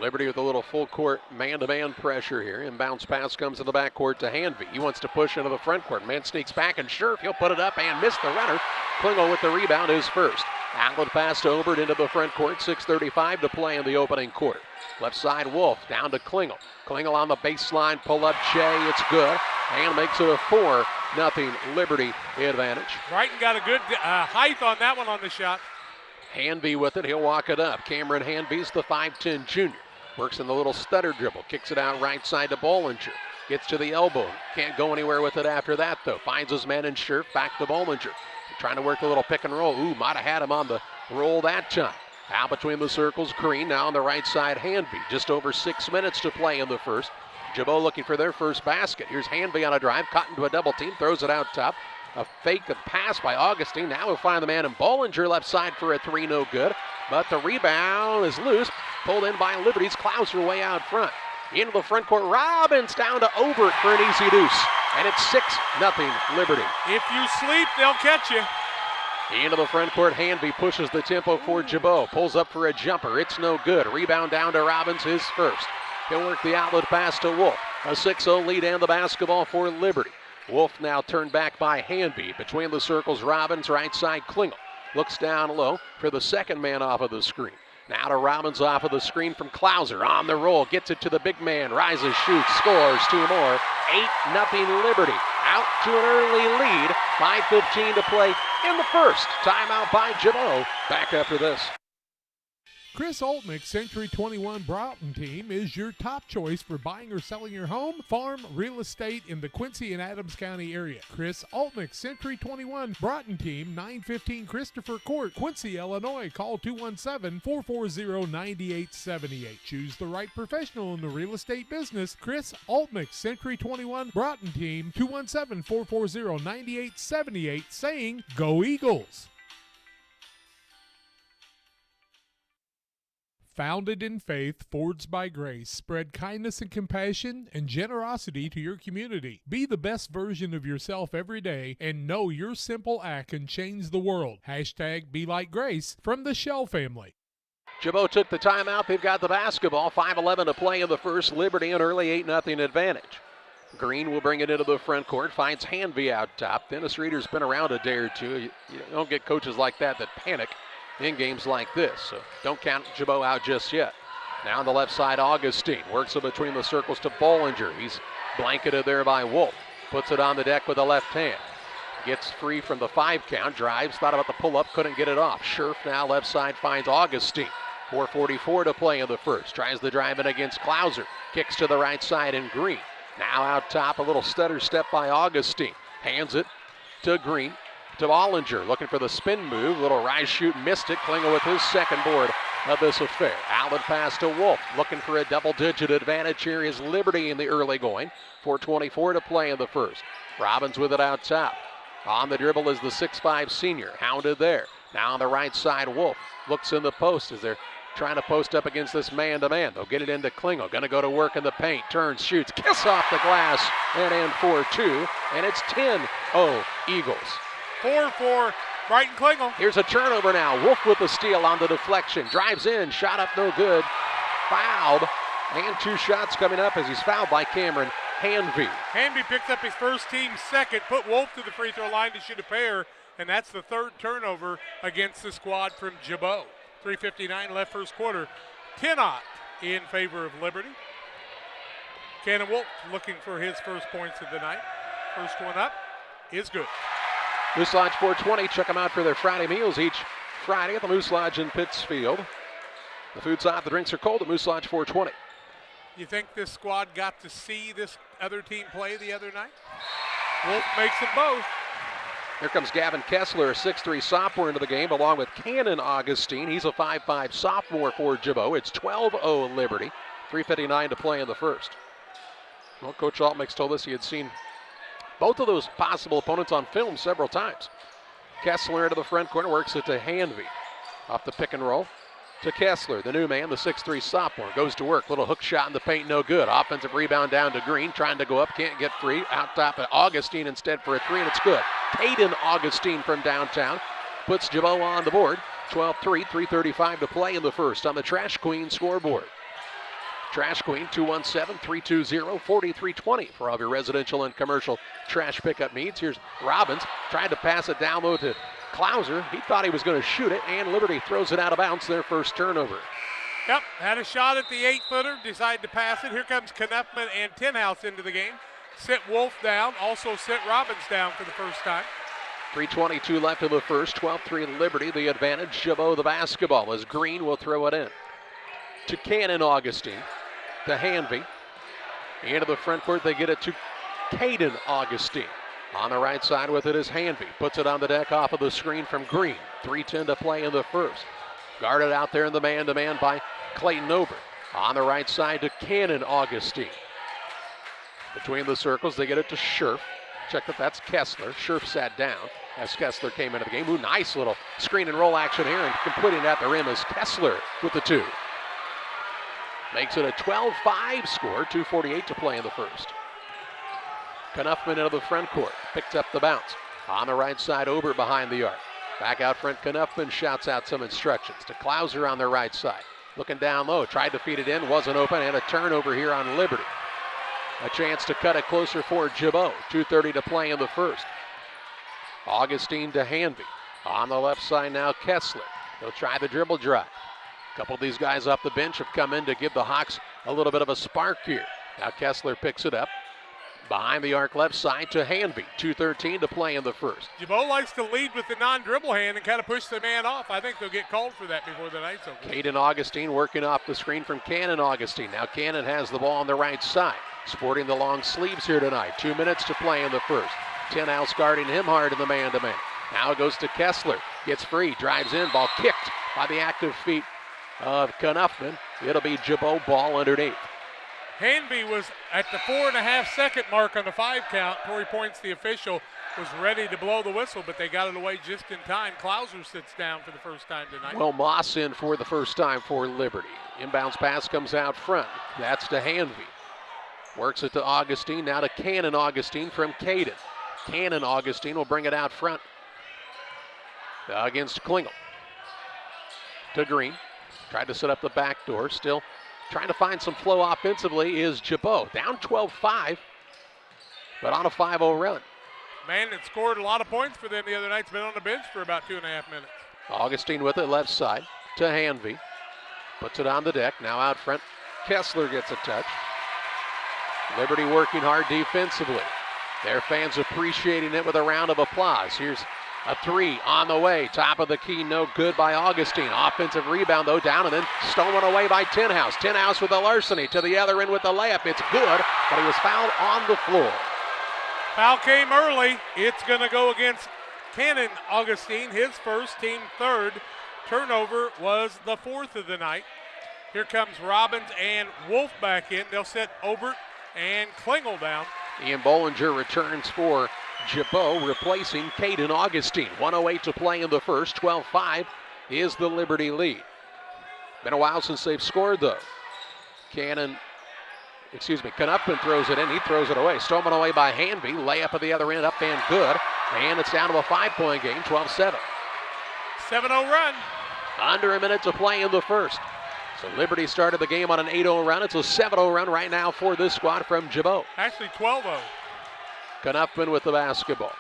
Liberty with a little full court man-to-man pressure here. Inbounds pass comes in the backcourt to Hanvey. He wants to push into the front court. Man sneaks back and Scherf, he'll put it up and miss the runner. Klingel with the rebound is first. Outlet pass to Obert into the front court. 6:35 to play in the opening quarter. Left side Wolf down to Klingel. Klingel on the baseline, pull up Shea, it's good. And makes it a 4-0 Liberty advantage. Brighton got a good height on that one on the shot. Hanvey with it, he'll walk it up. Cameron Hanvey's the 5'10 junior. Works in the little stutter dribble, kicks it out right side to Bollinger. Gets to the elbow, can't go anywhere with it after that though. Finds his man in Scherf, back to Bollinger. Trying to work a little pick and roll. Ooh, might have had him on the roll that time. Out between the circles, Green now on the right side, Hanvey. Just over 6 minutes to play in the first. Gibault looking for their first basket. Here's Hanvey on a drive, caught into a double team, throws it out top. A fake pass by Augustine. Now we'll find the man in Bollinger left side for a 3, no good. But the rebound is loose. Pulled in by Liberty's Klauser way out front. Into the front court, Robbins down to Obert for an easy deuce. And it's 6-0 Liberty. If you sleep, they'll catch you. Into the front court, Hanvey pushes the tempo for Gibault. Pulls up for a jumper, it's no good. Rebound down to Robbins, his first. He'll work the outlet pass to Wolf. A 6-0 lead and the basketball for Liberty. Wolf now turned back by Hanvey. Between the circles, Robbins, right side, Klingel. Looks down low for the second man off of the screen. Now to Robbins off of the screen from Klauser. On the roll, gets it to the big man. Rises, shoots, scores, 2 more. 8-0 Liberty. Out to an early lead. 5:15 to play in the first. Timeout by Gibault. Back after this. Chris Oltnick's Century 21 Broughton team is your top choice for buying or selling your home, farm, real estate in the Quincy and Adams County area. Chris Oltnick's Century 21 Broughton team, 915 Christopher Court, Quincy, Illinois. Call 217-440-9878. Choose the right professional in the real estate business. Chris Oltnick's Century 21 Broughton team, 217-440-9878, saying, Go Eagles! Founded in faith, forged by grace, spread kindness and compassion and generosity to your community. Be the best version of yourself every day and know your simple act can change the world. Hashtag Be Like Grace from the Shell family. Gibault took the timeout. They've got the basketball. 5:11 to play in the first. Liberty an early 8-0 advantage. Green will bring it into the front court. Finds Hanvey out top. Dennis Reeder's been around a day or two. You don't get coaches like that panic in games like this, so don't count Gibault out just yet. Now on the left side, Augustine works it between the circles to Bollinger. He's blanketed there by Wolf. Puts it on the deck with the left hand. Gets free from the 5 count. Drives, thought about the pull-up, couldn't get it off. Scherf now left side finds Augustine. 4:44 to play in the first. Tries the drive in against Klauser. Kicks to the right side and Green. Now out top, a little stutter step by Augustine. Hands it to Green. To Bollinger, looking for the spin move. Little rise shoot, missed it. Klingel with his second board of this affair. Outlet pass to Wolf, looking for a double-digit advantage. Here is Liberty in the early going. 4:24 to play in the first. Robbins with it out top. On the dribble is the 6'5 senior, hounded there. Now on the right side, Wolf looks in the post as they're trying to post up against this man-to-man. They'll get it into Klingel, gonna go to work in the paint. Turns, shoots, kiss off the glass, and in for 2. And it's 10-0 Eagles. 4 for Brighton Klingel. Here's a turnover now. Wolf with the steal on the deflection. Drives in, shot up no good. Fouled, and 2 shots coming up as he's fouled by Cameron Hanvey. Hanvey picked up his first team second, put Wolf to the free throw line to shoot a pair, and that's the 3rd turnover against the squad from Gibault. 3:59 left first quarter. 10-0 in favor of Liberty. Cannon Wolf looking for his first points of the night. First one up is good. Moose Lodge 420, check them out for their Friday meals each Friday at the Moose Lodge in Pittsfield. The food's hot, the drinks are cold at Moose Lodge 420. You think this squad got to see this other team play the other night? Wolf makes them both. Here comes Gavin Kessler, a 6'3 sophomore into the game, along with Cannon Augustine. He's a 5'5 sophomore for Gibault. It's 12-0 Liberty. 3:59 to play in the first. Well, Coach Altmix told us he had seen both of those possible opponents on film several times. Kessler into the front corner, works it to Hanvey. Off the pick and roll to Kessler, the new man, the 6'3 sophomore. Goes to work, little hook shot in the paint, no good. Offensive rebound down to Green, trying to go up, can't get free. Out top at Augustine instead for a 3, and it's good. Caden Augustine from downtown puts Gibault on the board. 12-3, 3:35 to play in the first on the Trash Queen scoreboard. Trash Queen, 217-320-4320 for all your residential and commercial trash pickup needs. Here's Robbins, tried to pass it down low to Klauser. He thought he was going to shoot it, and Liberty throws it out of bounds, their first turnover. Yep, had a shot at the 8-footer, decided to pass it. Here comes Knuffman and Tinhouse into the game. Sit Wolf down, also sit Robbins down for the first time. 3:22 left in the first, 12-3 Liberty, the advantage. Gibault the basketball as Green will throw it in. To Cannon Augustine, to Hanvey. Into the front court, they get it to Caden Augustine. On the right side with it is Hanvey. Puts it on the deck off of the screen from Green. 3:10 to play in the first. Guarded out there in the man-to-man by Clayton Ober. On the right side to Cannon Augustine. Between the circles, they get it to Scherf. Check that that's Kessler. Scherf sat down as Kessler came into the game. Ooh, nice little screen and roll action here, and completing at the rim is Kessler with the 2. Makes it a 12-5 score, 2:48 to play in the first. Knuffman into the front court, picked up the bounce. On the right side, Ober behind the arc. Back out front, Knuffman shouts out some instructions to Klauser on their right side. Looking down low, tried to feed it in, wasn't open, and a turnover here on Liberty. A chance to cut it closer for Gibault. 2:30 to play in the first. Augustine to Hanvey. On the left side now, Kessler. He'll try the dribble drive. A couple of these guys off the bench have come in to give the Hawks a little bit of a spark here. Now Kessler picks it up. Behind the arc left side to Hanby. 2:13 to play in the first. Gibault likes to lead with the non-dribble hand and kind of push the man off. I think they'll get called for that before the night's over. Caden Augustine working off the screen from Cannon Augustine. Now Cannon has the ball on the right side. Sporting the long sleeves here tonight. 2 minutes to play in the first. Tenhouse guarding him hard in the man-to-man. Now it goes to Kessler. Gets free, drives in, ball kicked by the active feet of Knuffman. It'll be Gibault ball underneath. Hanby was at the 4.5 second mark on the 5 count. Torrey Points, the official, was ready to blow the whistle, but they got it away just in time. Klauser sits down for the first time tonight. Well, Moss in for the first time for Liberty. Inbounds pass comes out front. That's to Hanby. Works it to Augustine, now to Cannon Augustine from Caden. Cannon Augustine will bring it out front against Klingel. To Green. Tried to set up the back door. Still trying to find some flow offensively is Gibault. Down 12-5, but on a 5-0 run. Man that scored a lot of points for them the other night's been on the bench for about 2.5 minutes. Augustine with it left side to Hanby. Puts it on the deck. Now out front. Kessler gets a touch. Liberty working hard defensively. Their fans appreciating it with a round of applause. Here's a 3 on the way. Top of the key, no good by Augustine. Offensive rebound, though, down and then stolen away by Tenhouse. Tenhouse with the larceny to the other end with the layup. It's good, but he was fouled on the floor. Foul came early. It's going to go against Cannon Augustine, his first, team third. Turnover was the 4th of the night. Here comes Robbins and Wolf back in. They'll set Obert and Klingel down. Ian Bollinger returns for Gibault, replacing Caden Augustine. 1:08 to play in the first. 12-5 is the Liberty lead. Been a while since they've scored, though. Knuffman throws it in. He throws it away. Stolen away by Hanby. Layup at the other end, up and good. And it's down to a 5-point game, 12-7. 7-0 run. Under a minute to play in the first. So Liberty started the game on an 8-0 run. It's a 7-0 run right now for this squad from Gibault. Actually 12-0. Knuffman with the basketball.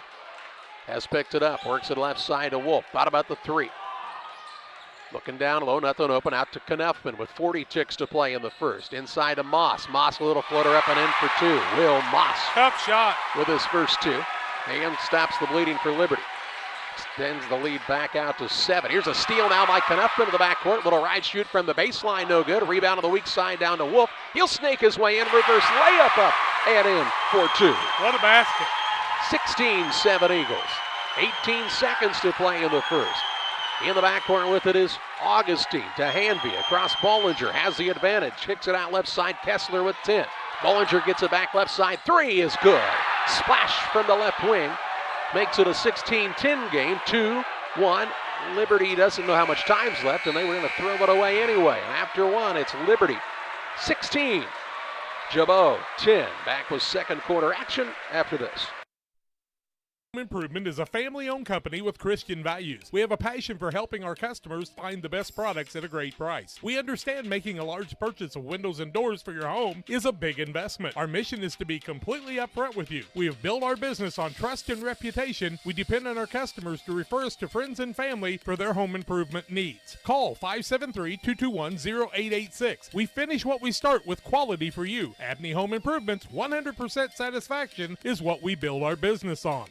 Has picked it up. Works it left side to Wolf. Thought about the 3. Looking down low, nothing open. Out to Knuffman with 40 ticks to play in the first. Inside to Moss. Moss a little floater up and in for 2. Will Moss. Tough shot. With his first 2. And stops the bleeding for Liberty. Extends the lead back out to 7. Here's a steal now by Knuffman to the backcourt. Little ride shoot from the baseline, no good. Rebound on the weak side down to Wolf. He'll snake his way in. Reverse layup up and in for 2. What a basket. 16-7 Eagles. 18 seconds to play in the first. In the backcourt with it is Augustine to Hanby. Across Bollinger. Has the advantage. Kicks it out left side. Kessler with 10. Bollinger gets it back left side. 3 is good. Splash from the left wing. Makes it a 16-10 game, 2-1. Liberty doesn't know how much time's left, and they were going to throw it away anyway. And after 1, it's Liberty 16, Gibault 10. Back with second quarter action after this. Improvement is a family-owned company with Christian values. We have a passion for helping our customers find the best products at a great price. We understand making a large purchase of windows and doors for your home is a big investment. Our mission is to be completely upfront with you. We have built our business on trust and reputation. We depend on our customers to refer us to friends and family for their home improvement needs. Call 573-221-0886. We finish what we start with quality for you. Abney Home Improvements, 100% satisfaction is what we build our business on.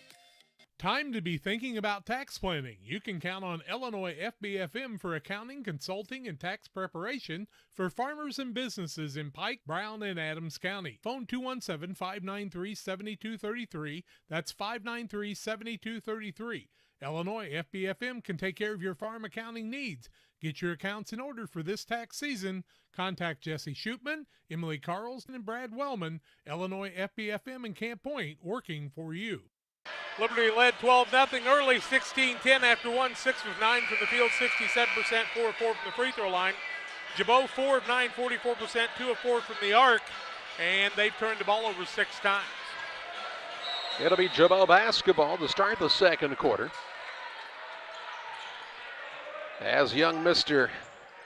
Time to be thinking about tax planning. You can count on Illinois FBFM for accounting, consulting, and tax preparation for farmers and businesses in Pike, Brown, and Adams County. Phone 217-593-7233. That's 593-7233. Illinois FBFM can take care of your farm accounting needs. Get your accounts in order for this tax season. Contact Jesse Shootman, Emily Carlson, and Brad Wellman. Illinois FBFM in Camp Point, working for you. Liberty led 12-0 early, 16-10 after 1. 6 of 9 from the field, 67%, 4 of 4 from the free throw line. Gibault 4 of 9, 44%, 2 of 4 from the arc, and they've turned the ball over 6 times. It'll be Gibault basketball to start the second quarter. As young Mr.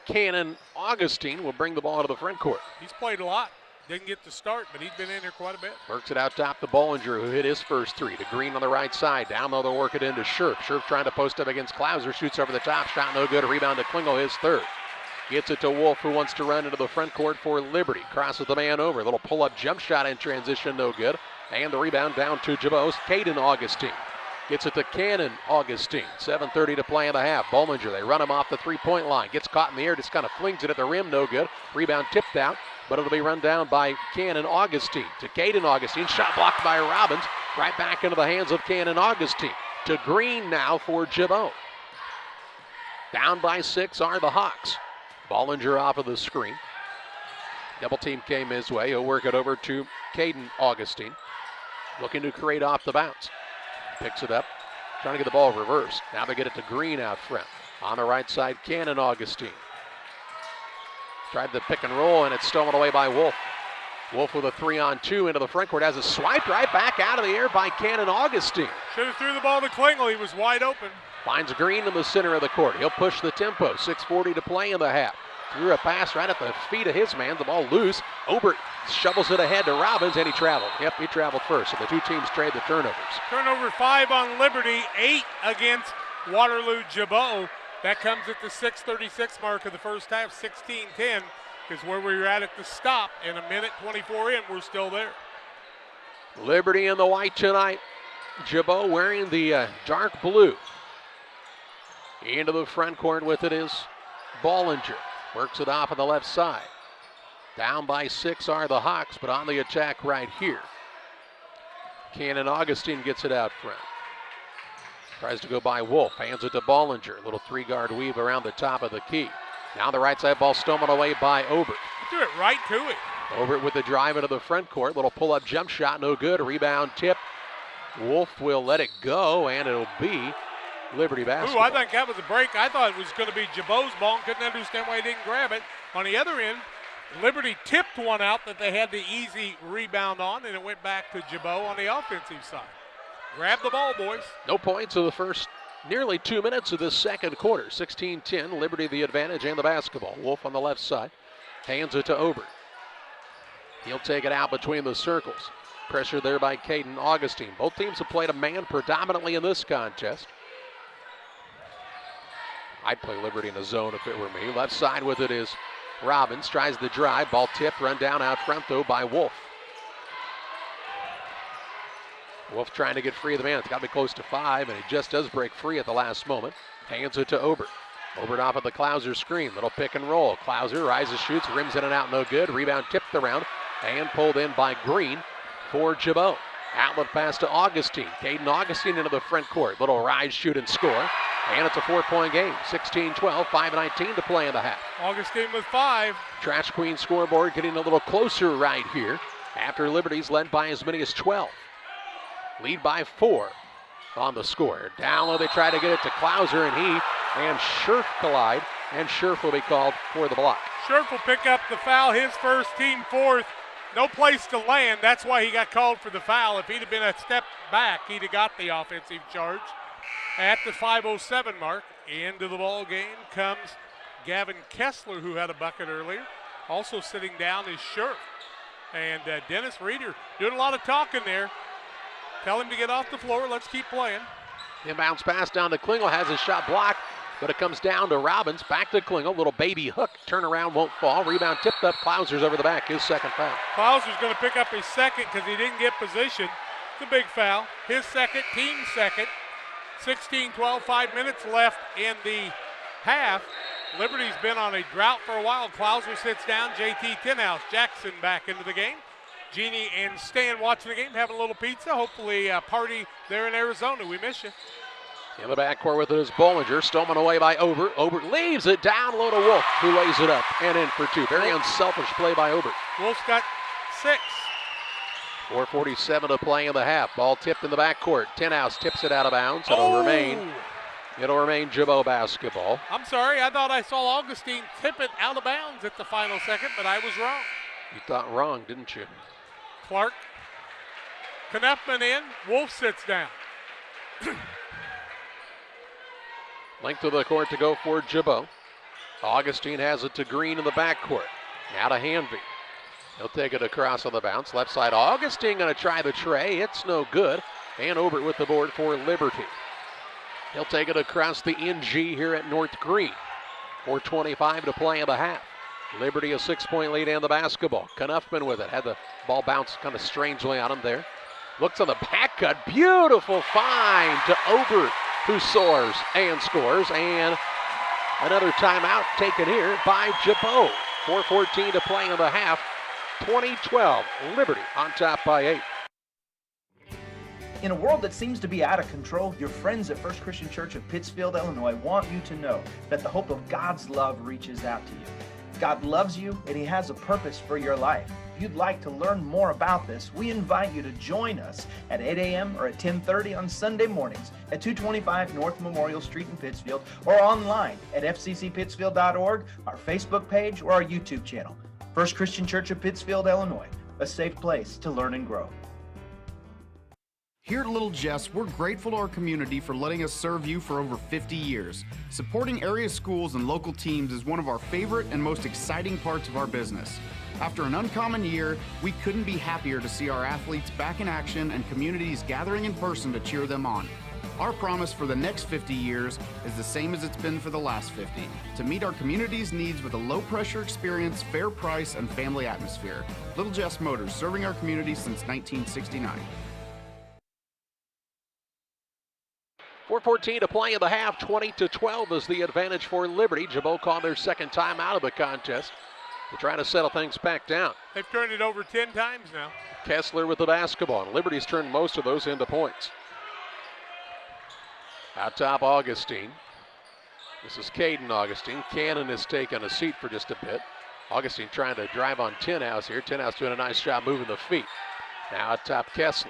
Cannon Augustine will bring the ball to the front court. He's played a lot. Didn't get to start, but he's been in there quite a bit. Works it out top to Bollinger, who hit his first 3. To Green on the right side. Down low, they'll work it into Scherf. Scherf trying to post up against Klauser. Shoots over the top. Shot no good. Rebound to Klingel, his 3rd. Gets it to Wolf, who wants to run into the front court for Liberty. Crosses the man over. Little pull-up jump shot in transition, no good. And the rebound down to Gibault. Caden Augustine. Gets it to Cannon Augustine. 7:30 to play in the half. Bollinger, they run him off the three-point line. Gets caught in the air, just kind of flings it at the rim, no good. Rebound tipped out, but it'll be run down by Cannon Augustine. To Caden Augustine. Shot blocked by Robbins. Right back into the hands of Cannon Augustine. To Green now for Gibault. Down by 6 are the Hawks. Bollinger off of the screen. Double team came his way. He'll work it over to Caden Augustine. Looking to create off the bounce. Picks it up. Trying to get the ball reversed. Now they get it to Green out front. On the right side, Cannon Augustine. Tried the pick and roll, and it's stolen away by Wolf. Wolf with a 3-on-2 into the front court. Has a swipe right back out of the air by Cannon Augustine. Should have threw the ball to Klingel. He was wide open. Finds Green in the center of the court. He'll push the tempo. 6:40 to play in the half. Threw a pass right at the feet of his man. The ball loose. Obert shovels it ahead to Robbins, and he traveled. Yep, he traveled first. So the two teams trade the turnovers. Turnover 5 on Liberty, 8 against Waterloo Gibault. That comes at the 6:36 mark of the first half. 16-10 is where we were at the stop. And a minute 24 in, we're still there. Liberty in the white tonight. Gibault wearing the dark blue. Into the front court with it is Bollinger. Works it off on the left side. Down by 6 are the Hawks, but on the attack right here. Cannon Augustine gets it out front. Tries to go by Wolf. Hands it to Bollinger. Little 3-guard weave around the top of the key. Now the right side ball stolen away by Obert. He threw it right to him. Obert with the drive into the front court. Little pull-up jump shot, no good. Rebound tip. Wolf will let it go, and it'll be Liberty basketball. Ooh, I think that was a break. I thought it was going to be Gibault's ball and couldn't understand why he didn't grab it. On the other end, Liberty tipped one out that they had the easy rebound on, and it went back to Gibault on the offensive side. Grab the ball, boys. No points in the first nearly 2 minutes of this second quarter. 16-10, Liberty the advantage and the basketball. Wolf on the left side. Hands it to Obert. He'll take it out between the circles. Pressure there by Caden Augustine. Both teams have played a man predominantly in this contest. I'd play Liberty in a zone if it were me. Left side with it is Robbins. Tries the drive. Ball tipped. Run down out front, though, by Wolf. Wolf trying to get free of the man. It's got to be close to 5, and he just does break free at the last moment. Hands it to Obert. Obert off of the Klauser screen. Little pick and roll. Klauser rises, shoots, rims in and out, no good. Rebound tipped around and pulled in by Green for Gibault. Outlet pass to Augustine. Caden Augustine into the front court. Little rise, shoot, and score. And it's a 4-point game. 16-12, 5:19 to play in the half. Augustine with 5. Trash Queen scoreboard getting a little closer right here after Liberty's led by as many as 12. Lead by 4 on the score. Down low, they try to get it to Klauser, and Scherf collide, and Scherf will be called for the block. Scherf will pick up the foul, his first, team 4th. No place to land. That's why he got called for the foul. If he'd have been a step back, he'd have got the offensive charge. At the 5:07 mark, into the ball game comes Gavin Kessler, who had a bucket earlier. Also sitting down is Scherf. And Dennis Reeder doing a lot of talking there. Tell him to get off the floor. Let's keep playing. Inbounds pass down to Klingel. Has his shot blocked, but it comes down to Robbins. Back to Klingel. Little baby hook. Turnaround won't fall. Rebound tipped up. Klauser's over the back. His second foul. Klauser's going to pick up his second because he didn't get position. It's a big foul. His second, team second. 16-12, 5 minutes left in the half. Liberty's been on a drought for a while. Klauser sits down. JT Tinhouse, Jackson back into the game. Jeannie and Stan watching the game, having a little pizza. Hopefully a party there in Arizona. We miss you. In the backcourt with it is Bollinger. Stolen away by Obert. Obert leaves it down low to Wolf, who lays it up and in for 2. Very unselfish play by Obert. Wolf's got 6. 4:47 to play in the half. Ball tipped in the backcourt. Tinhouse tips it out of bounds. It'll remain Gibault basketball. I'm sorry, I thought I saw Augustine tip it out of bounds at the final second, but I was wrong. You thought wrong, didn't you? Clark. Knepman in. Wolf sits down. Length of the court to go for Gibault. Augustine has it to Green in the backcourt. Now to Hanvey. He'll take it across on the bounce. Left side, Augustine going to try the tray. It's no good. And Obert with the board for Liberty. He'll take it across the NG here at North Green. 4:25 to play in the half. Liberty a 6-point lead in the basketball. Knuffman with it. Had the ball bounce kind of strangely on him there. Looks on the back cut. Beautiful find to Obert, who soars and scores. And another timeout taken here by Gibault. 4:14 to play in the half. 20-12. Liberty on top by 8. In a world that seems to be out of control, your friends at First Christian Church of Pittsfield, Illinois want you to know that the hope of God's love reaches out to you. God loves you and He has a purpose for your life. If you'd like to learn more about this, we invite you to join us at 8 a.m. or at 10:30 on Sunday mornings at 225 North Memorial Street in Pittsfield, or online at fccpittsfield.org, our Facebook page, or our YouTube channel. First Christian Church of Pittsfield, Illinois, a safe place to learn and grow. Here at Little Jess, we're grateful to our community for letting us serve you for over 50 years. Supporting area schools and local teams is one of our favorite and most exciting parts of our business. After an uncommon year, we couldn't be happier to see our athletes back in action and communities gathering in person to cheer them on. Our promise for the next 50 years is the same as it's been for the last 50, to meet our community's needs with a low-pressure experience, fair price, and family atmosphere. Little Jess Motors, serving our community since 1969. 4:14 to play in the half. 20-12 is the advantage for Liberty. Gibault called their second time out of the contest. They're trying to settle things back down. They've turned it over 10 times now. Kessler with the basketball. And Liberty's turned most of those into points. Out top, Augustine. This is Caden Augustine. Cannon has taken a seat for just a bit. Augustine trying to drive on Tinhouse here. Tinhouse doing a nice job moving the feet. Now out top, Kessler.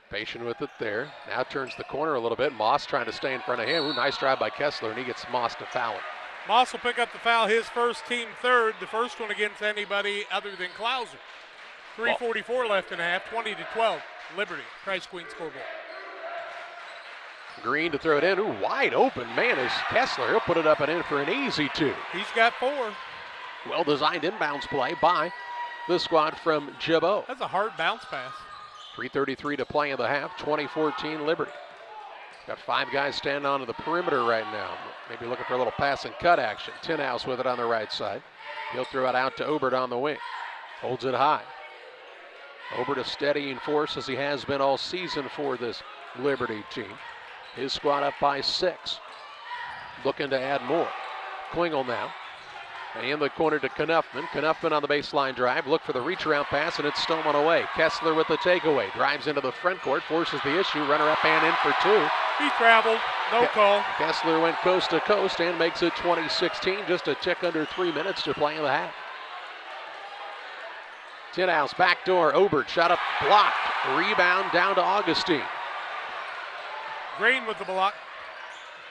Patient with it there. Now turns the corner a little bit. Moss trying to stay in front of him. Ooh, nice drive by Kessler, and he gets Moss to foul him. Moss will pick up the foul, his first, team third. The first one against anybody other than Klauser. 3:44 left in the half, 20-12. Liberty, Christ Queen scoreboard. Green to throw it in. Ooh, wide open. Man, is Kessler. He'll put it up and in for an easy 2. He's got 4. Well-designed inbounds play by the squad from Gibault. That's a hard bounce pass. 3:33 to play in the half. 20-14 Liberty. Got 5 guys standing onto the perimeter right now. Maybe looking for a little pass and cut action. Tinhouse with it on the right side. He'll throw it out to Obert on the wing. Holds it high. Obert a steadying force as he has been all season for this Liberty team. His squad up by 6. Looking to add more. Klingel now. In the corner to Knuffman. Knuffman on the baseline drive. Look for the reach around pass, and it's stolen away. Kessler with the takeaway. Drives into the front court. Forces the issue. Runner up and in for 2. He traveled. No call. Kessler went coast to coast and makes it 20-16. Just a tick under 3 minutes to play in the half. Tinhouse backdoor. Obert shot up blocked. Rebound down to Augustine. Green with the block.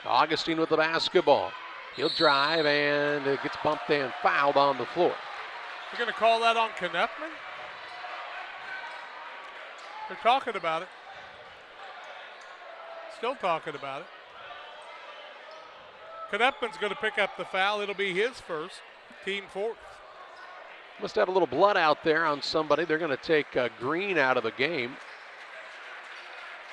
Augustine with the basketball. He'll drive and it gets bumped and fouled on the floor. They're going to call that on Knuffman? They're talking about it. Still talking about it. Knuffman's going to pick up the foul. It'll be his first, team 4th. Must have a little blood out there on somebody. They're going to take Green out of the game.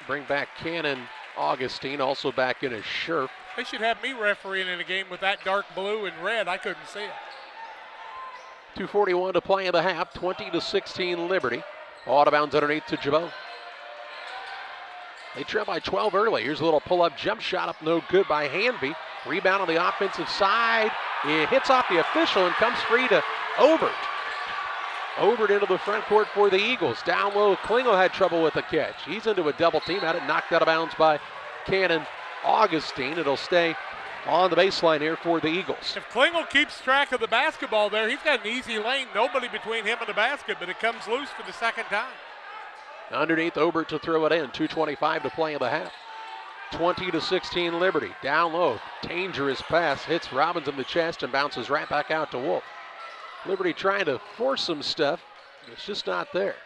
Bring back Cannon Augustine, also back in his shirt. They should have me refereeing in a game with that dark blue and red. I couldn't see it. 2:41 to play in the half. 20-16 Liberty. Out of bounds underneath to Gibault. They trail by 12 early. Here's a little pull-up jump shot up, no good by Hanvey. Rebound on the offensive side. It hits off the official and comes free to Obert. Obert into the front court for the Eagles. Down low, Klingel had trouble with the catch. He's into a double team, had it knocked out of bounds by Cannon Augustine. It'll stay on the baseline here for the Eagles. If Klingel keeps track of the basketball there, he's got an easy lane. Nobody between him and the basket, but it comes loose for the second time. Underneath, Obert to throw it in. 2:25 to play in the half. 20-16 Liberty. Down low, dangerous pass. Hits Robbins in the chest and bounces right back out to Wolf. Liberty trying to force some stuff. It's just not there.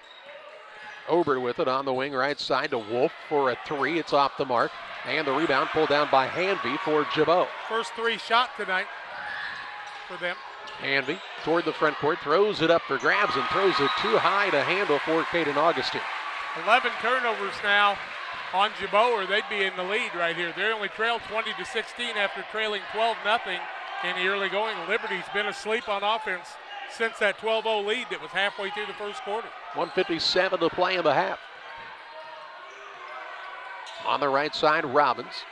Obert with it on the wing right side to Wolf for a 3. It's off the mark. And the rebound pulled down by Hanvey for Gibault. First 3 shot tonight for them. Hanvey toward the front court, throws it up for grabs and throws it too high to handle for Caden Augustine. 11 turnovers now on Gibault, or they'd be in the lead right here. They only trail 20-16 after trailing 12-0 in the early going. Liberty's been asleep on offense since that 12-0 lead that was halfway through the first quarter. 1:57 to play in the half. On the right side, Robbins.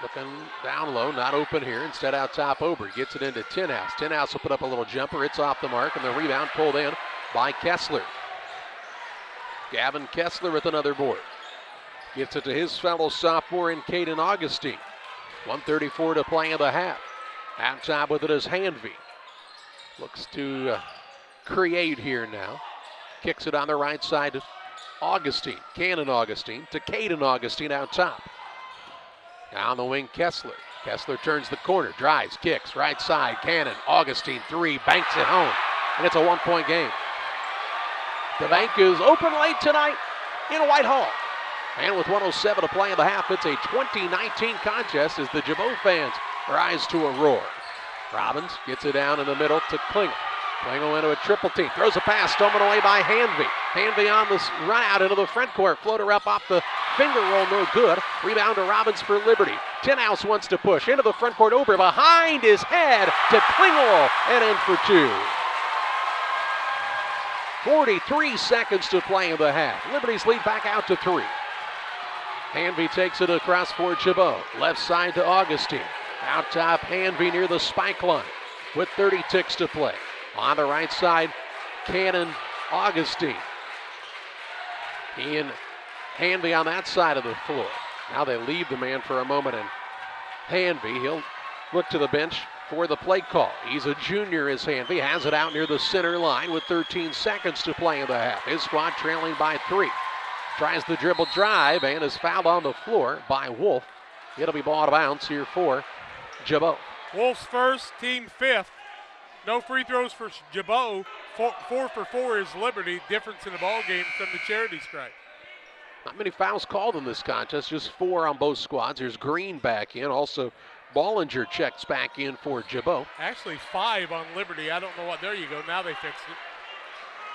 Looking down low, not open here. Instead out top, Ober gets it into Tinhouse. Tinhouse will put up a little jumper. It's off the mark, and the rebound pulled in by Kessler. Gavin Kessler with another board. Gets it to his fellow sophomore in Caden Augustine. 1:34 to play in the half. Out top with it is Hanvey. Looks to create here now. Kicks it on the right side to Augustine. Cannon Augustine to Caden Augustine out top. Down the wing, Kessler. Kessler turns the corner, drives, kicks, right side, Cannon, Augustine, three, banks it home. And it's a one-point game. The bank is open late tonight in Whitehall. And with 1:07 to play in the half, it's a 2019 contest as the Gibault fans rise to a roar. Robbins gets it down in the middle to Klingel. Klingel into a triple team, throws a pass, stolen away by Hanvey. Hanvey on this run out into the front court, floater up off the finger roll, no good. Rebound to Robbins for Liberty. Tinhouse wants to push into the front court, over behind his head to Klingel, and in for two. 43 seconds to play in the half. Liberty's lead back out to 3. Hanvey takes it across for Gibault. Left side to Augustine. Out top, Hanvey near the spike line with 30 ticks to play. On the right side, Cannon Augustine. He and Hanvey on that side of the floor. Now they leave the man for a moment, and Hanvey, he'll look to the bench for the play call. He's a junior as Hanvey has it out near the center line with 13 seconds to play in the half. His squad trailing by 3. Tries the dribble drive and is fouled on the floor by Wolf. It'll be ball out of bounds here for Gibault. Wolf's first, team 5th. No free throws for Gibault. 4 for 4 is Liberty. Difference in the ball game from the charity stripe. Not many fouls called in this contest, just 4 on both squads. There's Green back in. Also, Bollinger checks back in for Gibault. Actually 5 on Liberty. I don't know what. There you go. Now they fixed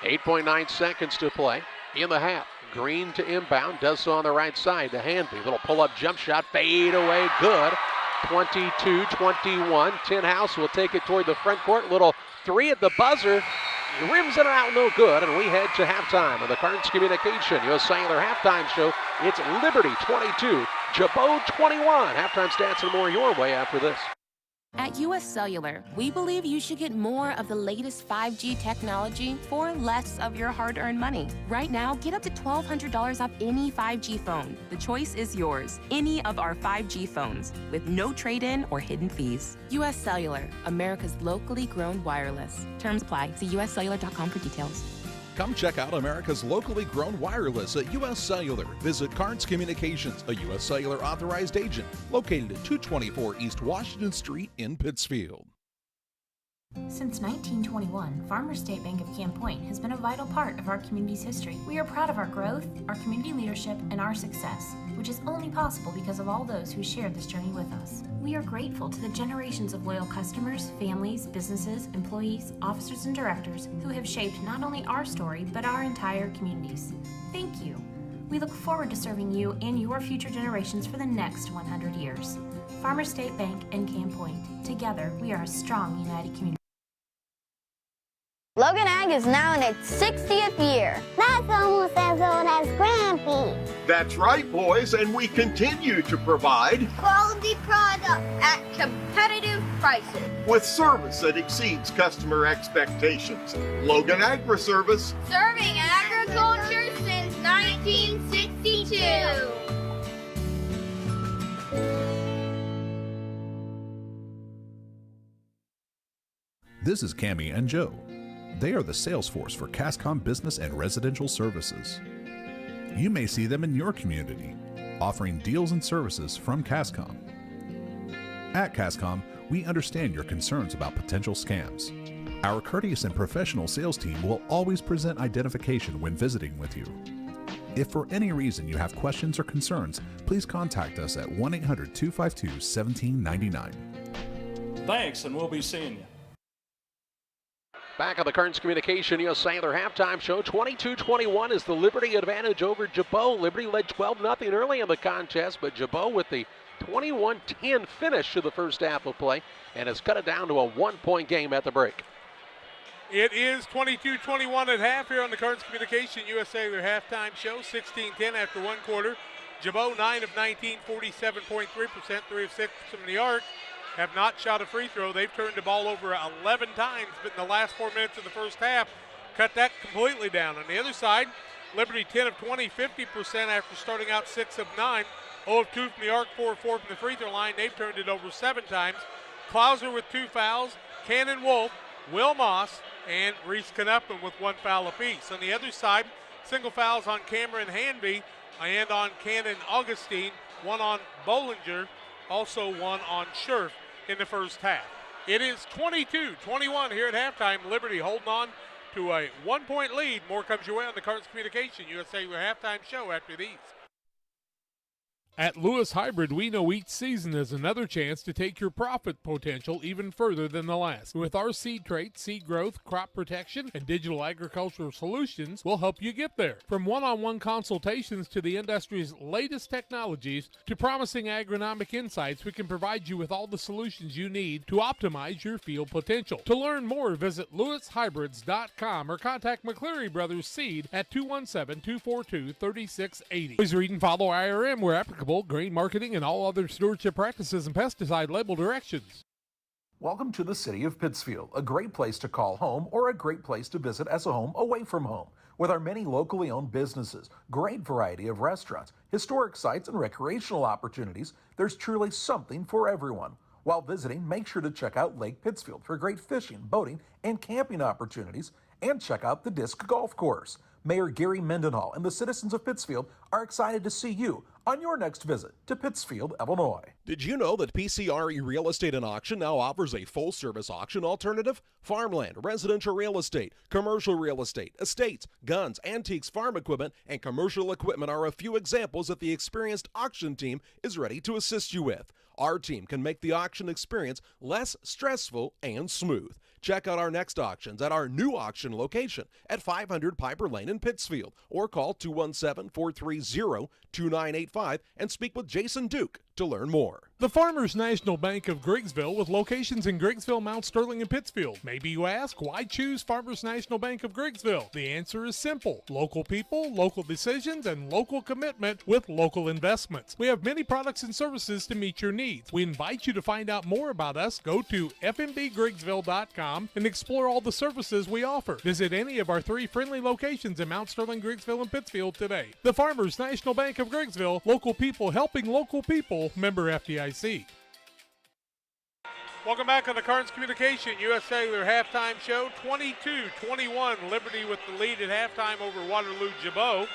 it. 8.9 seconds to play in the half. Green to inbound. Does so on the right side to Hanvey. Little pull-up jump shot. Fade away. Good. 22-21. Tinhouse will take it toward the front court. Little 3 at the buzzer. Rims it out, no good, and we head to halftime of the Cards Communication U.S. Cellular halftime show. It's Liberty 22, Gibault 21. Halftime stats and more your way after this. At U.S. Cellular, we believe you should get more of the latest 5G technology for less of your hard-earned money. Right now, get up to $1,200 off any 5G phone. The choice is yours. Any of our 5G phones with no trade-in or hidden fees. U.S. Cellular, America's locally grown wireless. Terms apply. See uscellular.com for details. Come check out America's locally grown wireless at U.S. Cellular. Visit Cards Communications, a U.S. Cellular authorized agent, located at 224 East Washington Street in Pittsfield. Since 1921, Farmers State Bank of Camp Point has been a vital part of our community's history. We are proud of our growth, our community leadership, and our success, which is only possible because of all those who shared this journey with us. We are grateful to the generations of loyal customers, families, businesses, employees, officers, and directors who have shaped not only our story, but our entire communities. Thank you. We look forward to serving you and your future generations for the next 100 years. Farmers State Bank and Camp Point. Together, we are a strong, united community. Logan Ag is now in its 60th year. That's almost as old as Grampy. That's right, boys, and we continue to provide quality products at competitive prices with service that exceeds customer expectations. Logan Agri-Service, serving agriculture since 1962. This is Cammie and Joe. They are the sales force for CASCOM Business and Residential Services. You may see them in your community, offering deals and services from CASCOM. At CASCOM, we understand your concerns about potential scams. Our courteous and professional sales team will always present identification when visiting with you. If for any reason you have questions or concerns, please contact us at 1-800-252-1799. Thanks, and we'll be seeing you. Back on the Kearns Communication USA, their halftime show, 22-21 is the Liberty advantage over Gibault. Liberty led 12-0 early in the contest, but Gibault with the 21-10 finish to the first half of play and has cut it down to a 1-point game at the break. It is 22-21 at half here on the Kearns Communication USA, their halftime show, 16-10 after one quarter. Gibault 9 of 19, 47.3%, 3 of 6 from the arc. Have not shot a free throw. They've turned the ball over 11 times, but in the last 4 minutes of the first half, cut that completely down. On the other side, Liberty 10 of 20, 50% after starting out 6 of 9. 0 of 2 from the arc, 4 of 4 from the free throw line. They've turned it over 7 times. Klauser with 2 fouls, Cannon Wolf, Will Moss, and Reese Knuppin with 1 foul apiece. On the other side, single fouls on Cameron Hanby and on Cannon Augustine, 1 on Bollinger, also 1 on Scherf in the first half. It is 22-21 here at halftime. Liberty holding on to a 1-point lead. More comes your way on the Kearns Communication USA halftime show after these. At Lewis Hybrid, we know each season is another chance to take your profit potential even further than the last. With our seed traits, seed growth, crop protection, and digital agricultural solutions, we'll help you get there. From one-on-one consultations to the industry's latest technologies to promising agronomic insights, we can provide you with all the solutions you need to optimize your field potential. To learn more, visit lewishybrids.com or contact McCleary Brothers Seed at 217-242-3680. Please read and follow IRM where applicable, grain marketing, and all other stewardship practices and pesticide label directions. Welcome to the city of Pittsfield, a great place to call home or a great place to visit as a home away from home. With our many locally owned businesses, great variety of restaurants, historic sites, and recreational opportunities, there's truly something for everyone. While visiting, make sure to check out Lake Pittsfield for great fishing, boating, and camping opportunities, and check out the Disc Golf Course. Mayor Gary Mendenhall and the citizens of Pittsfield are excited to see you on your next visit to Pittsfield, Illinois. Did you know that PCRE Real Estate and Auction now offers a full-service auction alternative? Farmland, residential real estate, commercial real estate, estates, guns, antiques, farm equipment, and commercial equipment are a few examples that the experienced auction team is ready to assist you with. Our team can make the auction experience less stressful and smooth. Check out our next auctions at our new auction location at 500 Piper Lane in Pittsfield, or call 217-430-2985 and speak with Jason Duke to learn more. The Farmers National Bank of Griggsville with locations in Griggsville, Mount Sterling, and Pittsfield. Maybe you ask, why choose Farmers National Bank of Griggsville? The answer is simple. Local people, local decisions, and local commitment with local investments. We have many products and services to meet your needs. We invite you to find out more about us. Go to fmbgriggsville.com and explore all the services we offer. Visit any of our 3 friendly locations in Mount Sterling, Griggsville, and Pittsfield today. The Farmers National Bank of Griggsville, local people helping local people, member FDIC. Welcome back on the Kearns Communication USA, their halftime show, 22-21. Liberty with the lead at halftime over Waterloo Gibault.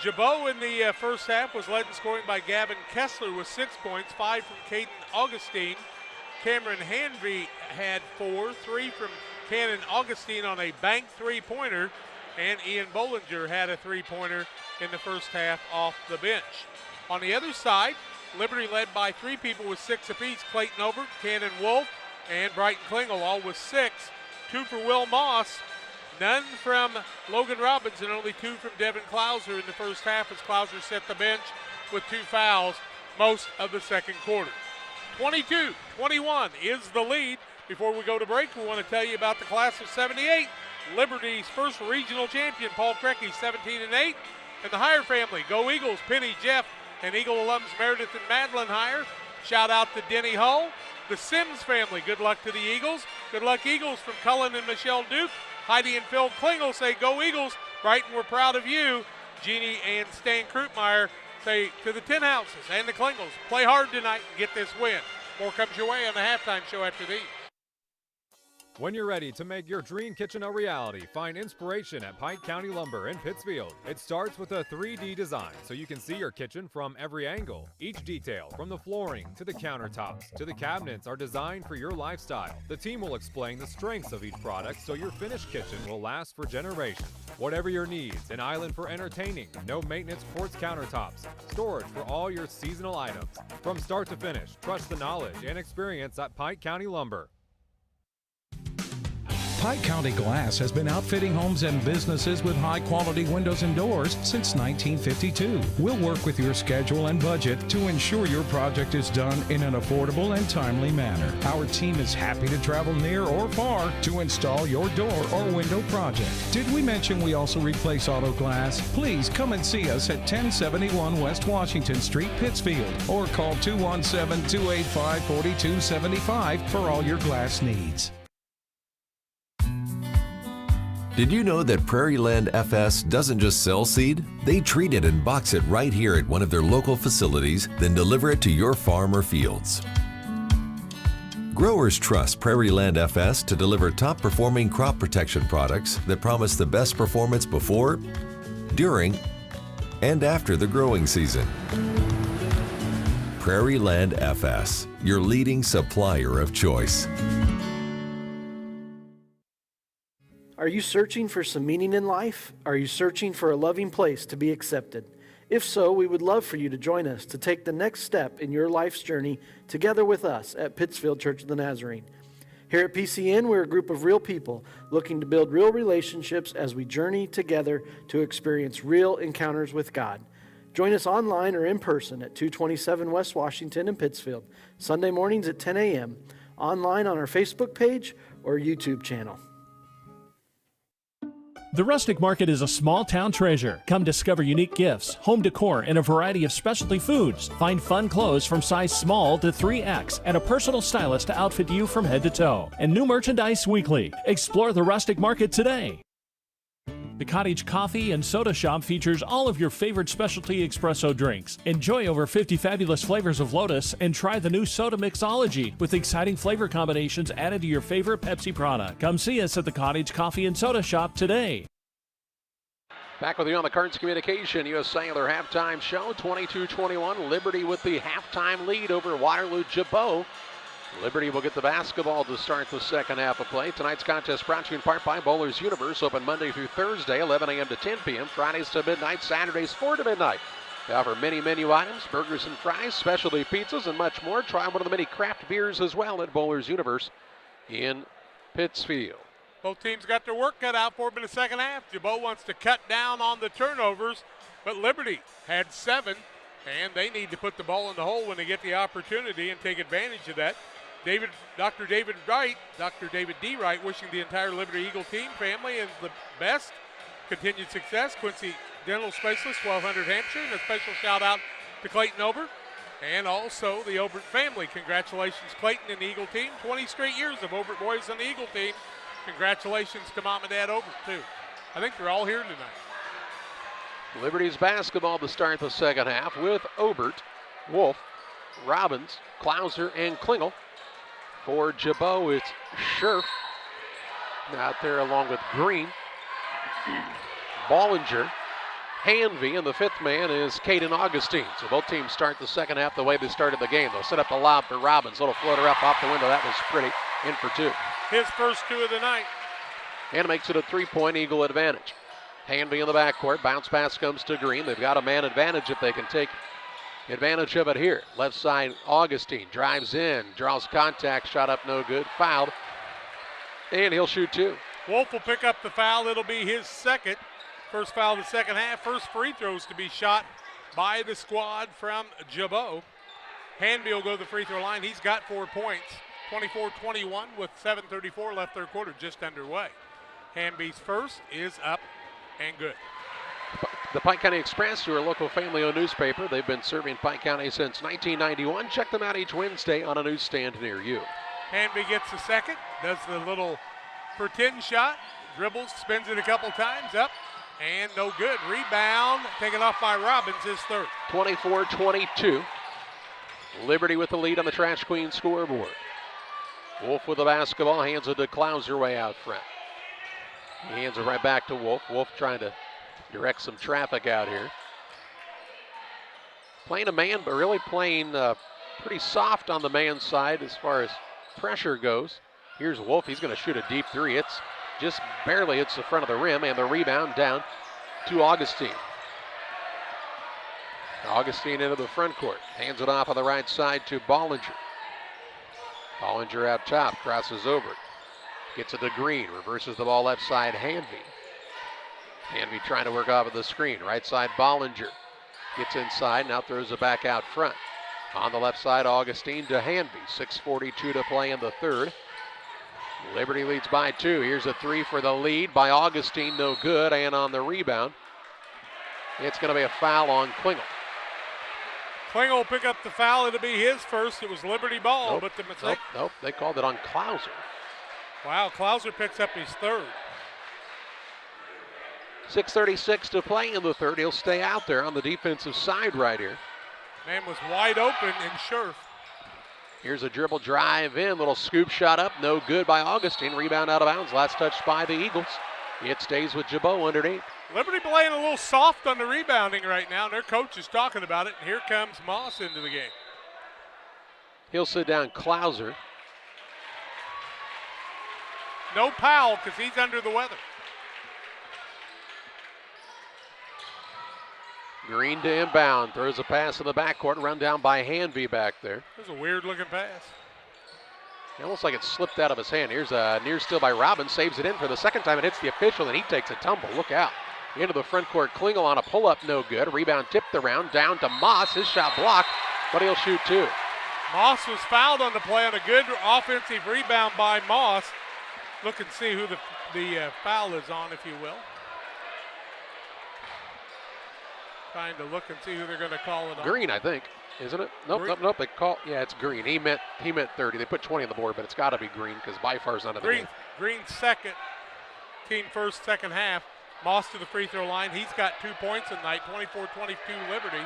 Gibault in the first half was led in scoring by Gavin Kessler with 6 points, 5 from Caden Augustine. Cameron Hanby had 4, 3 from Cannon Augustine on a bank three-pointer, and Ian Bollinger had a three-pointer in the first half off the bench. On the other side, Liberty led by 3 people with 6 apiece. Clayton Obert, Cannon Wolf, and Brighton Klingel all with 6. 2 for Will Moss. None from Logan Robinson, only 2 from Devin Klauser in the first half as Klauser set the bench with 2 fouls most of the second quarter. 22-21 is the lead. Before we go to break, we want to tell you about the class of 78. Liberty's first regional champion, Paul Krecky, 17-8. And the Heyer family, go Eagles, Penny, Jeff, and Eagle alums Meredith and Madeline Heyer. Shout out to Denny Hull. The Sims family, good luck to the Eagles. Good luck, Eagles, from Cullen and Michelle Duke. Heidi and Phil Klingel say, go Eagles. Brighton, we're proud of you. Jeannie and Stan Krutmeyer say to the Tin Houses and the Klingels, play hard tonight and get this win. More comes your way on the halftime show after these. When you're ready to make your dream kitchen a reality, find inspiration at Pike County Lumber in Pittsfield. It starts with a 3D design so you can see your kitchen from every angle. Each detail, from the flooring to the countertops to the cabinets, are designed for your lifestyle. The team will explain the strengths of each product so your finished kitchen will last for generations. Whatever your needs, an island for entertaining, no maintenance quartz countertops, storage for all your seasonal items. From start to finish, trust the knowledge and experience at Pike County Lumber. Pike County Glass has been outfitting homes and businesses with high-quality windows and doors since 1952. We'll work with your schedule and budget to ensure your project is done in an affordable and timely manner. Our team is happy to travel near or far to install your door or window project. Did we mention we also replace auto glass? Please come and see us at 1071 West Washington Street, Pittsfield, or call 217-285-4275 for all your glass needs. Did you know that Prairie Land FS doesn't just sell seed? They treat it and box it right here at one of their local facilities, then deliver it to your farm or fields. Growers trust Prairie Land FS to deliver top-performing crop protection products that promise the best performance before, during, and after the growing season. Prairie Land FS, your leading supplier of choice. Are you searching for some meaning in life? Are you searching for a loving place to be accepted? If so, we would love for you to join us to take the next step in your life's journey together with us at Pittsfield Church of the Nazarene. Here at PCN, we're a group of real people looking to build real relationships as we journey together to experience real encounters with God. Join us online or in person at 227 West Washington in Pittsfield, Sunday mornings at 10 a.m., online on our Facebook page or YouTube channel. The Rustic Market is a small town treasure. Come discover unique gifts, home decor, and a variety of specialty foods. Find fun clothes from size small to 3X and a personal stylist to outfit you from head to toe. And new merchandise weekly. Explore the Rustic Market today. The Cottage Coffee and Soda Shop features all of your favorite specialty espresso drinks. Enjoy over 50 fabulous flavors of Lotus and try the new Soda Mixology with exciting flavor combinations added to your favorite Pepsi product. Come see us at the Cottage Coffee and Soda Shop today. Back with you on the Cards Communication U.S. Cellular halftime show, 22-21. Liberty with the halftime lead over Waterloo Gibault. Liberty will get the basketball to start the second half of play. Tonight's contest brought to you in part by Bowlers Universe, open Monday through Thursday, 11 a.m. to 10 p.m., Fridays to midnight, Saturdays 4 to midnight. They offer many menu items, burgers and fries, specialty pizzas, and much more. Try one of the many craft beers as well at Bowlers Universe in Pittsfield. Both teams got their work cut out for them in the second half. Gibault wants to cut down on the turnovers, but Liberty had 7, and they need to put the ball in the hole when they get the opportunity and take advantage of that. Dr. David D. Wright, wishing the entire Liberty Eagle team family and the best continued success. Quincy Dental Specialist, 1200 Hampshire, and a special shout out to Clayton Obert and also the Obert family. Congratulations, Clayton and the Eagle team. 20 straight years of Obert boys on the Eagle team. Congratulations to Mom and Dad Obert, too. I think they're all here tonight. Liberty's basketball to start the second half with Obert, Wolf, Robbins, Klauser, and Klingel. For Gibault, it's Scherf out there along with Green. Bollinger, Hanvey, and the fifth man is Caden Augustine. So both teams start the second half the way they started the game. They'll set up the lob for Robbins. Little floater up off the window. That was pretty. In for 2. His first 2 of the night. And makes it a 3-point Eagle advantage. Hanvey in the backcourt. Bounce pass comes to Green. They've got a man advantage if they can take advantage of it here. Left side, Augustine drives in, draws contact, shot up no good, fouled, and he'll shoot 2. Wolf will pick up the foul. It'll be his second. First foul of the second half. First free throws to be shot by the squad from Gibault. Hanby will go to the free throw line. He's got 4 points. 24-21 with 7:34 left third quarter, just underway. Hanby's first is up and good. The Pike County Express, your local family-owned newspaper. They've been serving Pike County since 1991. Check them out each Wednesday on a newsstand near you. Hanby gets the second, does the little pretend shot, dribbles, spins it a couple times, up, and no good. Rebound, taken off by Robbins, his third. 24-22. Liberty with the lead on the Trash Queen scoreboard. Wolf with the basketball, hands it to Klauser way out front. He hands it right back to Wolf. Wolf trying to direct some traffic out here. Playing a man, but really playing pretty soft on the man's side as far as pressure goes. Here's Wolf. He's going to shoot a deep 3. It's just barely hits the front of the rim, and the rebound down to Augustine. Augustine into the front court. Hands it off on the right side to Bollinger. Bollinger out top, crosses over. Gets it to Green. Reverses the ball left side. Hanvey. Hanvey trying to work off of the screen. Right side, Bollinger. Gets inside, now throws it back out front. On the left side, Augustine to Hanvey. 6:42 to play in the third. Liberty leads by 2. Here's a 3 for the lead by Augustine, no good. And on the rebound, it's going to be a foul on Klingel. Klingel will pick up the foul. It'll be his first. It was Liberty ball, but the mistake. Nope, they called it on Klauser. Wow, Klauser picks up his third. 6:36 to play in the third. He'll stay out there on the defensive side right here. Man was wide open in Scherf. Here's a dribble drive in. Little scoop shot up. No good by Augustine. Rebound out of bounds. Last touch by the Eagles. It stays with Gibault underneath. Liberty playing a little soft on the rebounding right now, and their coach is talking about it. And here comes Moss into the game. He'll sit down Klauser. No Powell because he's under the weather. Green to inbound. Throws a pass in the backcourt. Run down by Hanvey back there. It was a weird looking pass. Almost like it slipped out of his hand. Here's a near steal by Robbins. Saves it in for the second time. It hits the official, and he takes a tumble. Look out. Into the front court. Klingel on a pull-up. No good. Rebound tipped around. Down to Moss. His shot blocked, but he'll shoot 2. Moss was fouled on the play on a good offensive rebound by Moss. Look and see who the foul is on, if you will. Trying to look and see who they're going to call it on. Green, I think, isn't it? Nope. They call. Yeah, it's Green. He meant 30. They put 20 on the board, but it's got to be Green because by far is under the game. Green second. Team first, second half. Moss to the free throw line. He's got 2 points tonight. 24-22 Liberty.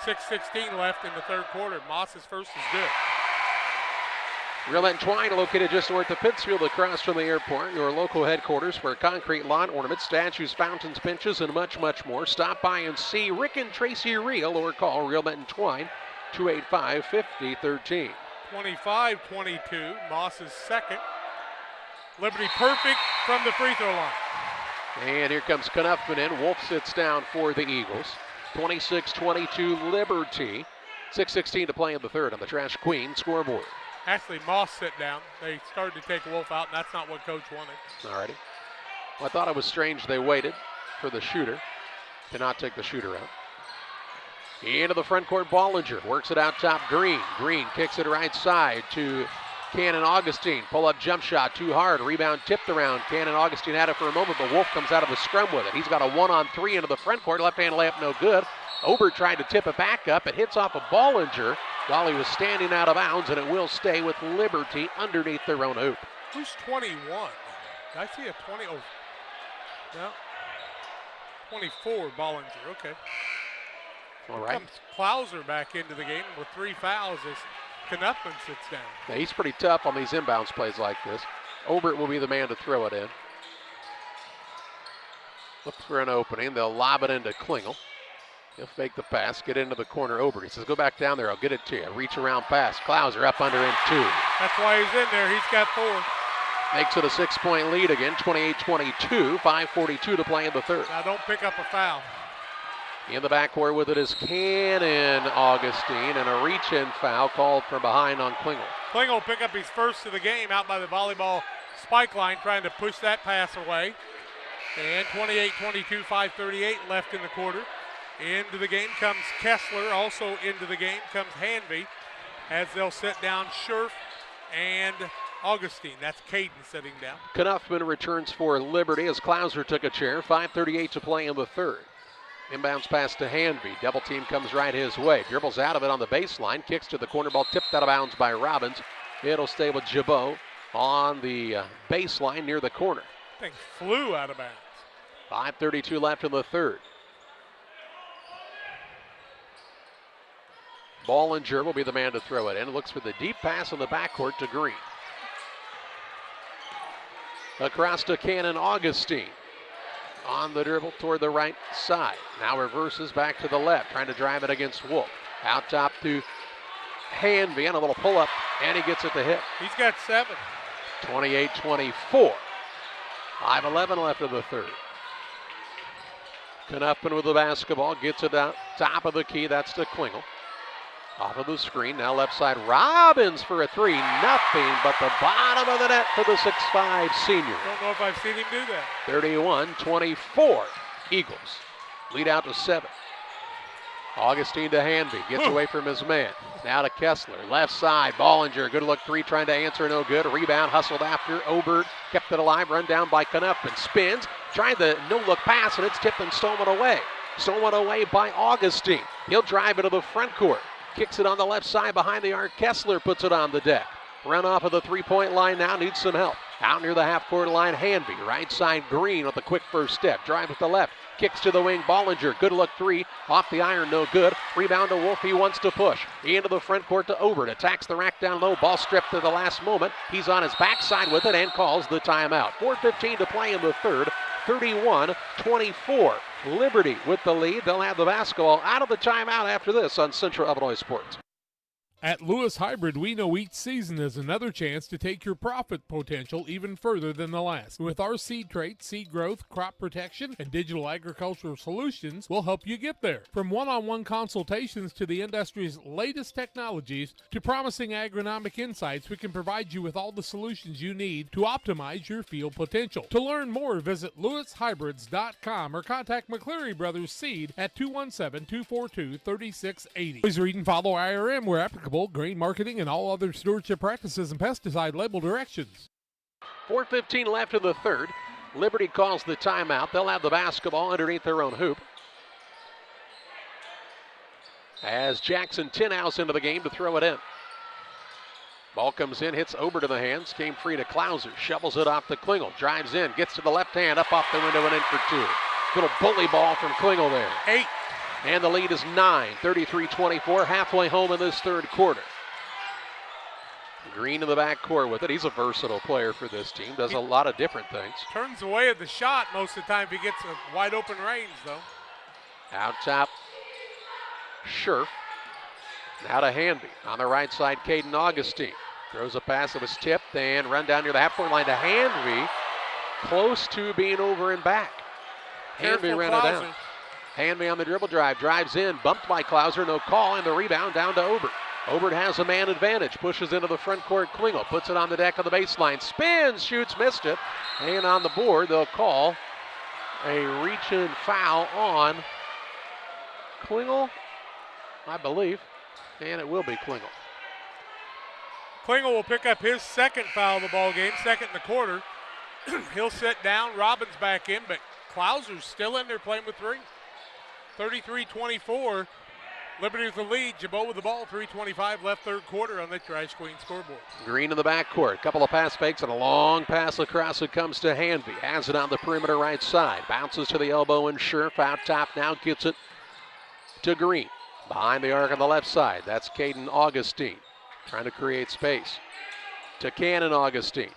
6:16 left in the third quarter. Moss's first is good. Reelette and Twine, located just north of Pittsfield, across from the airport. Your local headquarters for concrete lawn ornaments, statues, fountains, benches, and much, much more. Stop by and see Rick and Tracy Reel or call Reelette and Twine, 285-5013. 25-22, Moss's second. Liberty perfect from the free throw line. And here comes Knuffman in. Wolf sits down for the Eagles. 26-22 Liberty. 6:16 to play in the third on the Trash Queen scoreboard. Actually, Moss sit down. They started to take Wolf out, and that's not what Coach wanted. All righty. Well, I thought it was strange they waited for the shooter. Cannot take the shooter out. Into the front court, Bollinger works it out top, Green. Green kicks it right side to Cannon Augustine. Pull-up jump shot, too hard. Rebound tipped around. Cannon Augustine had it for a moment, but Wolf comes out of the scrum with it. He's got a 1-on-3 into the front court. Left-hand layup, no good. Ober tried to tip it back up. It hits off of Bollinger while he was standing out of bounds, and it will stay with Liberty underneath their own hoop. Who's 21? Did I see a 20? Oh, no. 24, Bollinger. Okay. All right. Comes Klauser back into the game with 3 fouls as Knuffman sits down. Yeah, he's pretty tough on these inbounds plays like this. Obert will be the man to throw it in. Look for an opening. They'll lob it into Klingel. He'll fake the pass, get into the corner. Obert, he says, go back down there. I'll get it to you. Reach around pass. Klauser up under in 2. That's why he's in there. He's got 4. Makes it a 6-point lead again, 28-22. 5:42 to play in the third. Now don't pick up a foul. In the backcourt with it is Cannon Augustine, and a reach-in foul called from behind on Klingel. Klingel will pick up his first of the game out by the volleyball spike line, trying to push that pass away. And 28-22, 5:38 left in the quarter. Into the game comes Kessler. Also into the game comes Hanvey, as they'll sit down Scherf and Augustine. That's Caden sitting down. Knuffman returns for Liberty as Klauser took a chair. 5:38 to play in the third. Inbounds pass to Hanvey. Double team comes right his way. Dribbles out of it on the baseline. Kicks to the corner, ball tipped out of bounds by Robbins. It'll stay with Gibault on the baseline near the corner. Thing flew out of bounds. 5:32 left in the third. Bollinger will be the man to throw it in. Looks for the deep pass in the backcourt to Green. Across to Cannon Augustine. On the dribble toward the right side. Now reverses back to the left, trying to drive it against Wolf. Out top to Hanvey on a little pull-up, and he gets it to hit. He's got 7. 28-24. 5:11 left in the third. Knuffman with the basketball, gets it out top of the key. That's to Klingel. Off of the screen, now left side, Robbins for a three. Nothing but the bottom of the net for the 6'5 senior. Don't know if I've seen him do that. 31-24. Eagles lead out to 7. Augustine to Hanby, gets away from his man. Now to Kessler, left side, Bollinger, good look three, trying to answer, no good. Rebound, hustled after, Obert kept it alive, run down by Knuffman, spins, trying the no-look pass, and it's tipped and stolen away. Stolen away by Augustine. He'll drive into the front court, kicks it on the left side behind the arc. Kessler puts it on the deck. Run off of the three-point line now, needs some help. Out near the half-court line, Hanby, right side Green with a quick first step, drive with the left. Kicks to the wing, Bollinger, good look three, off the iron, no good. Rebound to Wolf, he wants to push. Into the front court to Obert, attacks the rack down low, ball stripped at the last moment. He's on his backside with it and calls the timeout. 4:15 to play in the third, 31-24. Liberty with the lead. They'll have the basketball out of the timeout after this on Central Illinois Sports. At Lewis Hybrid, we know each season is another chance to take your profit potential even further than the last. With our seed traits, seed growth, crop protection, and digital agricultural solutions, we'll help you get there. From one-on-one consultations to the industry's latest technologies to promising agronomic insights, we can provide you with all the solutions you need to optimize your field potential. To learn more, visit lewishybrids.com or contact McCleary Brothers Seed at 217-242-3680. Please read and follow IRM where applicable, grain marketing, and all other stewardship practices and pesticide label directions. 4:15 left in the third. Liberty calls the timeout. They'll have the basketball underneath their own hoop. As Jackson Tinhouse into the game to throw it in. Ball comes in, hits Obert in the hands, came free to Klauser, shovels it off to Klingel, drives in, gets to the left hand, up off the window and in for two. Little bully ball from Klingel there. 8. And the lead is 9, 33-24, halfway home in this third quarter. Green in the backcourt with it. He's a versatile player for this team, does a lot of different things. Turns away at the shot most of the time if he gets a wide open range, though. Out top, Scherf. Now to Hanby. On the right side, Caden Augustine. Throws a pass that was tipped and run down near the half-point line to Hanby. Close to being over and back. Hanby ran it down. Hanby on the dribble drive, drives in, bumped by Klauser, no call, and the rebound down to Obert. Obert has a man advantage, pushes into the front court, Klingel puts it on the deck of the baseline, spins, shoots, missed it, and on the board they'll call a reach-in foul on Klingel, I believe, and it will be Klingel. Klingel will pick up his second foul of the ball game, second in the quarter. He'll sit down, Robbins back in, but Klauser's still in there playing with three. 33-24, Liberty with the lead. Gibault with the ball, 3:25 left third quarter on the Trash Queen scoreboard. Green in the backcourt, couple of pass fakes and a long pass across. It comes to Hanby, has it on the perimeter right side, bounces to the elbow and Scherf out top now, gets it to Green. Behind the arc on the left side, that's Caden Augustine, trying to create space. To Cannon Augustine.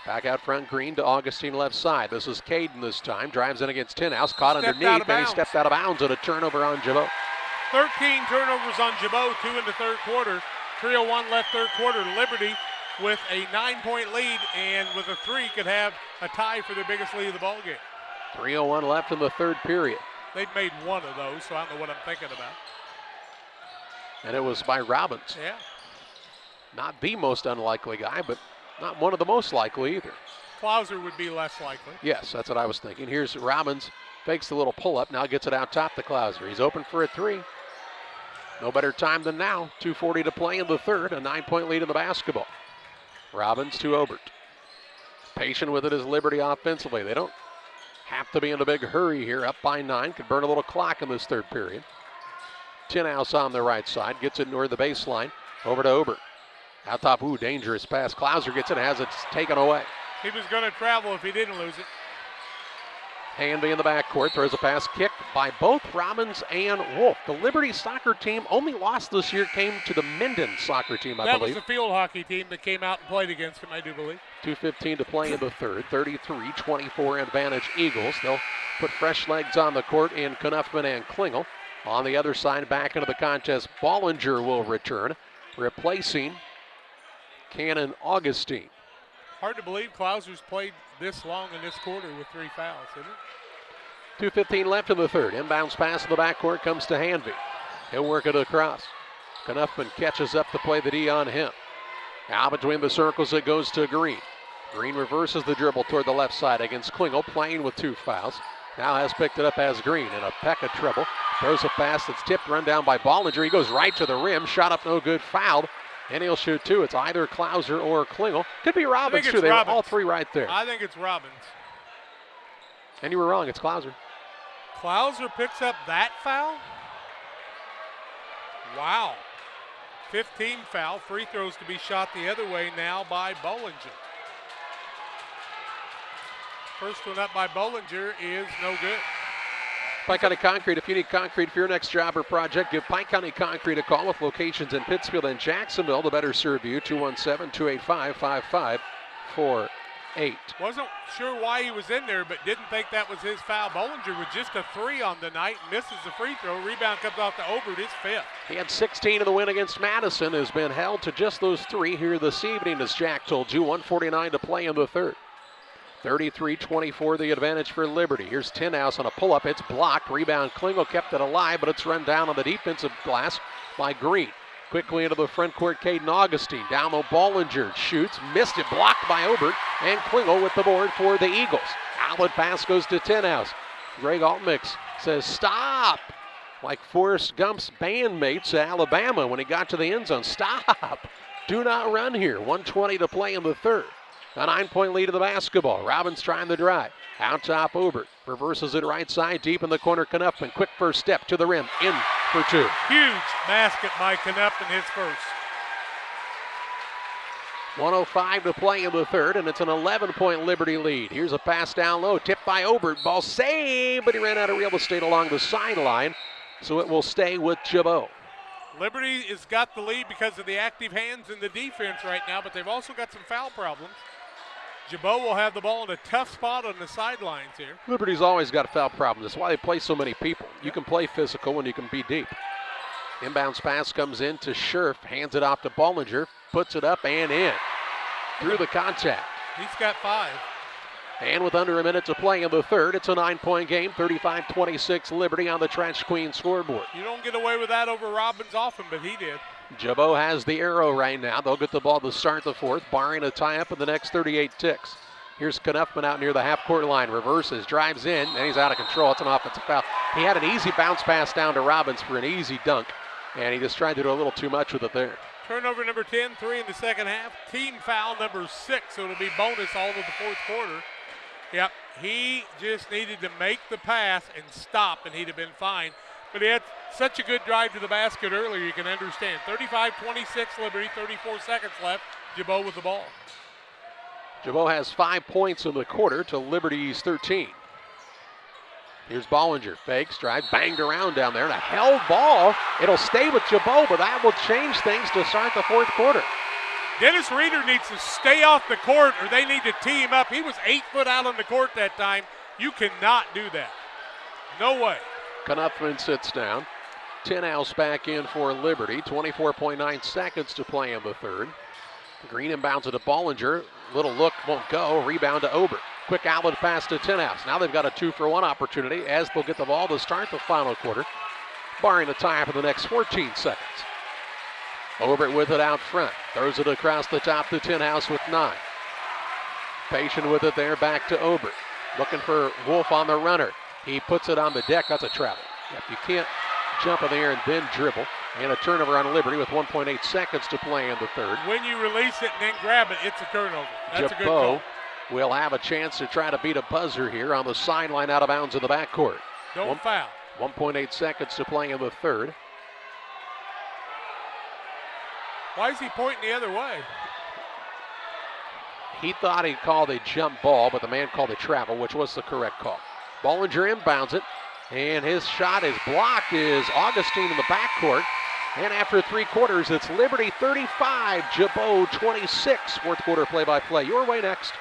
Back out front, Green to Augustine left side. This is Caden this time. Drives in against Tinhouse. Caught underneath, and he stepped out of bounds and a turnover on Gibault. 13 turnovers on Gibault, 2 in the third quarter. 3:01 left third quarter. Liberty with a 9-point lead, and with a three could have a tie for their biggest lead of the ball game. 3:01 left in the third period. They've made one of those, so I don't know what I'm thinking about. And it was by Robbins. Yeah. Not the most unlikely guy, but not one of the most likely either. Klauser would be less likely. Yes, that's what I was thinking. Here's Robbins, fakes the little pull-up, now gets it out top to Klauser. He's open for a three. No better time than now. 2:40 to play in the third, a 9-point lead in the basketball. Robbins to Obert. Patient with it is Liberty offensively. They don't have to be in a big hurry here, up by 9. Could burn a little clock in this third period. Tinhouse on the right side, gets it near the baseline, over to Obert. Out top, dangerous pass. Klauser gets it, has it taken away. He was going to travel if he didn't lose it. Hanby in the backcourt, throws a pass kicked by both Robbins and Wolf. The Liberty soccer team only lost this year came to the Minden soccer team, I believe. That was the field hockey team that came out and played against him, I do believe. 2:15 to play in the third, 33-24 advantage Eagles. They'll put fresh legs on the court in Knuffman and Klingel. On the other side, back into the contest, Bollinger will return, replacing Cannon Augustine. Hard to believe Klauser's played this long in this quarter with 3 fouls, isn't it? 2:15 left in the third. Inbounds pass in the backcourt comes to Hanby. He'll work it across. Knuffman catches up to play the D on him. Now between the circles it goes to Green. Green reverses the dribble toward the left side against Klingel, playing with 2 fouls. Now has picked it up as Green in a peck of trouble. Throws a pass that's tipped, run down by Bollinger. He goes right to the rim, shot up no good, fouled. And he'll shoot 2. It's either Klauser or Klingel. Could be Robbins too. They were all 3 right there. I think it's Robbins. And you were wrong, it's Klauser. Klauser picks up that foul? Wow. 15 foul. Free throws to be shot the other way now by Bollinger. First one up by Bollinger is no good. Pike County Concrete, if you need concrete for your next job or project, give Pike County Concrete a call with locations in Pittsfield and Jacksonville to better serve you. 217-285-5548. Wasn't sure why he was in there, but didn't think that was his foul. Bollinger with just a 3 on the night, misses the free throw. Rebound comes off to Obert, his 5th. He had 16 in the win against Madison, has been held to just those 3 here this evening, as Jack told you. 1:49 to play in the third. 33-24 the advantage for Liberty. Here's Tinhouse on a pull-up. It's blocked. Rebound. Klingel kept it alive, but it's run down on the defensive glass by Green. Quickly into the front court, Caden Augustine. Down low, Bollinger shoots. Missed it. Blocked by Obert. And Klingel with the board for the Eagles. Outlet pass goes to Tinhouse. Greg Altmix says, stop. Like Forrest Gump's bandmates at Alabama when he got to the end zone. Stop. Do not run here. 1:20 to play in the third. A 9-point lead of the basketball. Robbins trying to drive. Out top, Obert. Reverses it right side, deep in the corner, Knuffman. Quick first step to the rim. In for 2. Huge basket by Knuffman, his first. 1:05 to play in the third, and it's an 11-point Liberty lead. Here's a pass down low, tipped by Obert. Ball saved, but he ran out of real estate along the sideline, so it will stay with Gibault. Liberty has got the lead because of the active hands in the defense right now, but they've also got some foul problems. Gibault will have the ball in a tough spot on the sidelines here. Liberty's always got foul problems. That's why they play so many people. You can play physical when you can be deep. Inbounds pass comes in to Scherf, hands it off to Bollinger, puts it up and in. Through the contact. He's got 5. And with under a minute to play in the third, it's a 9-point game, 35-26 Liberty on the Trench Queen scoreboard. You don't get away with that over Robbins often, but he did. Gibault has the arrow right now. They'll get the ball to start the fourth, barring a tie-up in the next 38 ticks. Here's Knuffman out near the half-court line, reverses, drives in, and he's out of control. It's an offensive foul. He had an easy bounce pass down to Robbins for an easy dunk, and he just tried to do a little too much with it there. Turnover number 10, 3 in the second half. Team foul number 6, so it'll be bonus all of the fourth quarter. Yep, he just needed to make the pass and stop, and he'd have been fine. But he had such a good drive to the basket earlier, you can understand. 35-26 Liberty, 34 seconds left. Gibault with the ball. Gibault has 5 points in the quarter to Liberty's 13. Here's Bollinger, fakes, drive, banged around down there, and a held ball. It'll stay with Gibault, but that will change things to start the fourth quarter. Dennis Reeder needs to stay off the court, or they need to tee him up. He was 8 foot out on the court that time. You cannot do that. No way. Knuffman sits down. Tinhouse back in for Liberty. 24.9 seconds to play in the third. Green inbounds it to Bollinger. Little look, won't go. Rebound to Obert. Quick outlet pass to Tinhouse. Now they've got a 2-for-1 opportunity as they'll get the ball to start the final quarter, barring a tie for the next 14 seconds. Obert with it out front. Throws it across the top to Tinhouse with 9. Patient with it there, back to Obert. Looking for Wolf on the runner. He puts it on the deck. That's a travel. Yep, you can't jump in the air and then dribble. And a turnover on Liberty with 1.8 seconds to play in the third. When you release it and then grab it, it's a turnover. That's a good call. Will have a chance to try to beat a buzzer here on the sideline out of bounds in the backcourt. Don't foul. 1.8 seconds to play in the third. Why is he pointing the other way? He thought he called a jump ball, but the man called a travel, which was the correct call. Bollinger inbounds it, and his shot is blocked. Is Augustine in the backcourt. And after 3 quarters, it's Liberty 35, Gibault 26. Fourth quarter play-by-play. Your way next.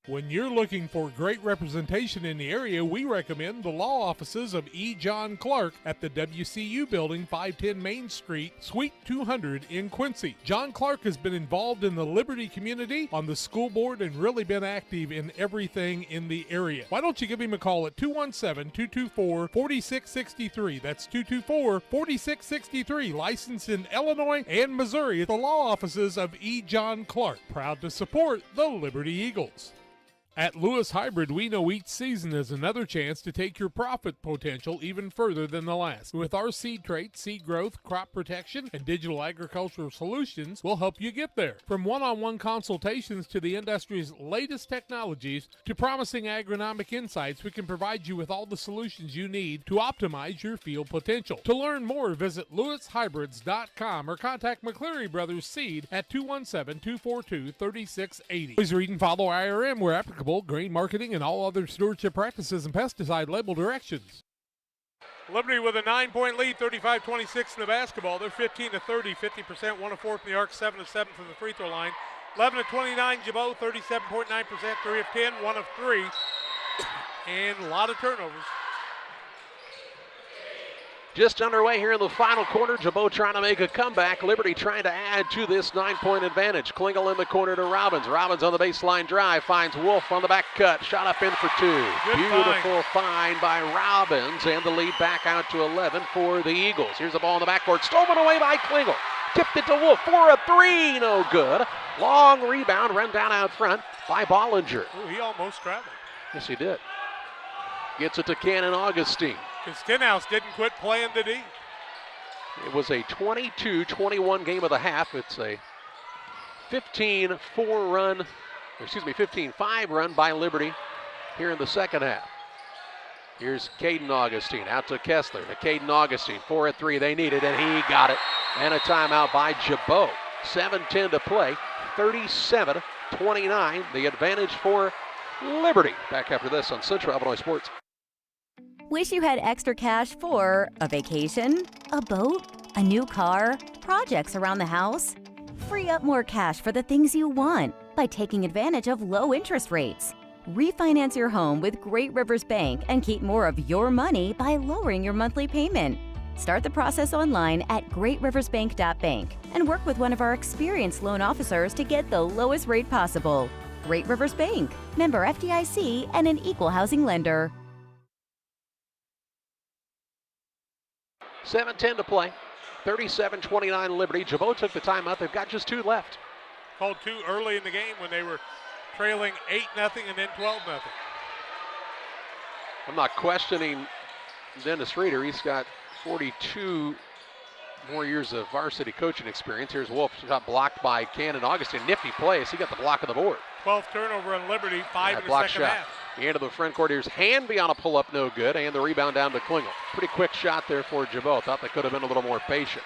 When you're looking for great representation in the area, we recommend the law offices of E. John Clark at the WCU Building, 510 Main Street, Suite 200 in Quincy. John Clark has been involved in the Liberty community, on the school board, and really been active in everything in the area. Why don't you give him a call at 217-224-4663. That's 224-4663. Licensed in Illinois and Missouri at the law offices of E. John Clark. Proud to support the Liberty Eagles. At Lewis Hybrid, we know each season is another chance to take your profit potential even further than the last. With our seed traits, seed growth, crop protection, and digital agricultural solutions, we'll help you get there. From one-on-one consultations to the industry's latest technologies to promising agronomic insights, we can provide you with all the solutions you need to optimize your field potential. To learn more, visit lewishybrids.com or contact McCleary Brothers Seed at 217-242-3680. Please read and follow IRM where applicable, grain marketing, and all other stewardship practices and pesticide label directions. Liberty with a 9-point lead, 35-26 in the basketball. They're 15-30, 50%, 1 of 4 from the arc, 7 of 7 from the free throw line. 11-29, Gibault, 37.9%, 3 of 10, 1 of 3, and a lot of turnovers. Just underway here in the final quarter. Gibault trying to make a comeback. Liberty trying to add to this 9-point advantage. Klingel in the corner to Robbins. Robbins on the baseline drive. Finds Wolf on the back cut. Shot up in for 2. Good Beautiful find by Robbins. And the lead back out to 11 for the Eagles. Here's the ball in the backcourt. Stolen away by Klingel. Tipped it to Wolf for a 3. No good. Long rebound run down out front by Bollinger. Ooh, he almost traveled. Yes, he did. Gets it to Cannon Augustine. Because Stenhouse didn't quit playing the D. It was a 22-21 game of the half. It's a 15-5 run by Liberty here in the second half. Here's Caden Augustine out to Kessler. To Caden Augustine, 4 at 3. They need it, and he got it. And a timeout by Gibault. 7:10 to play. 37-29. The advantage for Liberty. Back after this on Central Illinois Sports. Wish you had extra cash for a vacation, a boat, a new car, projects around the house? Free up more cash for the things you want by taking advantage of low interest rates. Refinance your home with Great Rivers Bank and keep more of your money by lowering your monthly payment. Start the process online at greatriversbank.bank and work with one of our experienced loan officers to get the lowest rate possible. Great Rivers Bank, member FDIC, and an equal housing lender. 7:10 to play. 37-29 Liberty. Gibault took the timeout. They've got just 2 left. Called 2 early in the game when they were trailing 8-0 and then 12-0. I'm not questioning Dennis Reeder. He's got 42 more years of varsity coaching experience. Here's Wolf. Got blocked by Cannon Augustine. Nifty play. So he got the block on the board. 12th turnover on Liberty, 5 in the block second shot. half. The end of the front court. Here's Hanby on a pull-up, no good, and the rebound down to Klingel. Pretty quick shot there for Gibault. Thought they could have been a little more patient.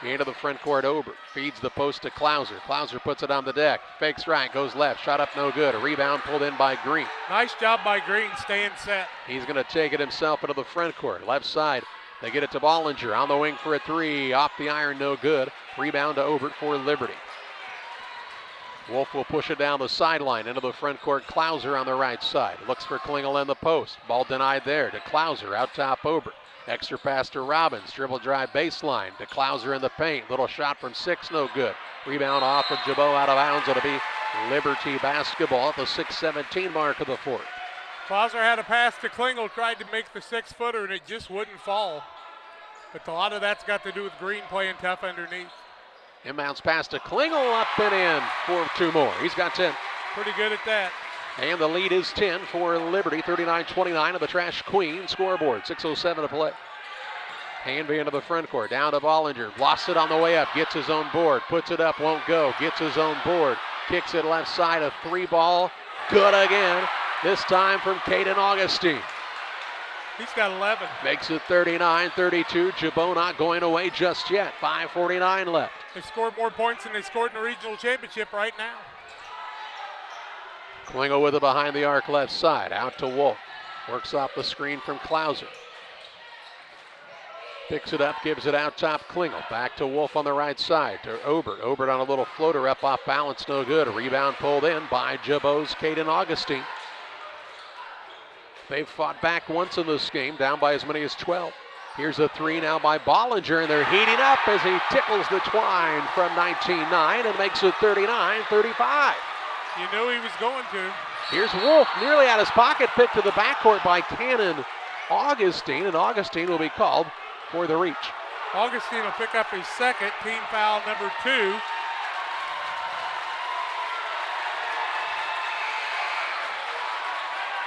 The end of the front court, Ober feeds the post to Klauser. Klauser puts it on the deck. Fakes right, goes left, shot up no good. A rebound pulled in by Green. Nice job by Green, staying set. He's going to take it himself into the front court. Left side, they get it to Bollinger. On the wing for a 3, off the iron, no good. Rebound to Obert for Liberty. Wolf will push it down the sideline into the front court. Klauser on the right side. Looks for Klingel in the post. Ball denied there to Klauser. Out top Obert. Extra pass to Robbins. Dribble drive baseline to Klauser in the paint. Little shot from 6, no good. Rebound off of Gibault out of bounds. It'll be Liberty basketball at the 6:17 mark of the fourth. Klauser had a pass to Klingel, tried to make the 6-footer, and it just wouldn't fall. But a lot of that's got to do with Green playing tough underneath. Inbounds pass to Klingel, up and in for 2 more. He's got 10. Pretty good at that. And the lead is 10 for Liberty, 39-29 of the Trash Queen scoreboard. 6:07 to play. Hanby into the front court, down to Bollinger. Lost it on the way up, gets his own board, puts it up, won't go, gets his own board. Kicks it left side, a 3 ball. Good again, this time from Caden Augustine. He's got 11. Makes it 39-32. Gibault not going away just yet. 5:49 left. They scored more points than they scored in the regional championship right now. Klingel with it behind the arc left side. Out to Wolf. Works off the screen from Klauser. Picks it up, gives it out top. Klingel back to Wolf on the right side to Obert. Obert on a little floater up off balance, no good. A rebound pulled in by Gibault's Caden Augustine. They've fought back once in this game, down by as many as 12. Here's a three now by Bollinger, and they're heating up as he tickles the twine from 19-9 and makes it 39-35. You knew he was going to. Here's Wolf, nearly out of his pocket, picked to the backcourt by Cannon Augustine, and Augustine will be called for the reach. Augustine will pick up his second, team foul number 2.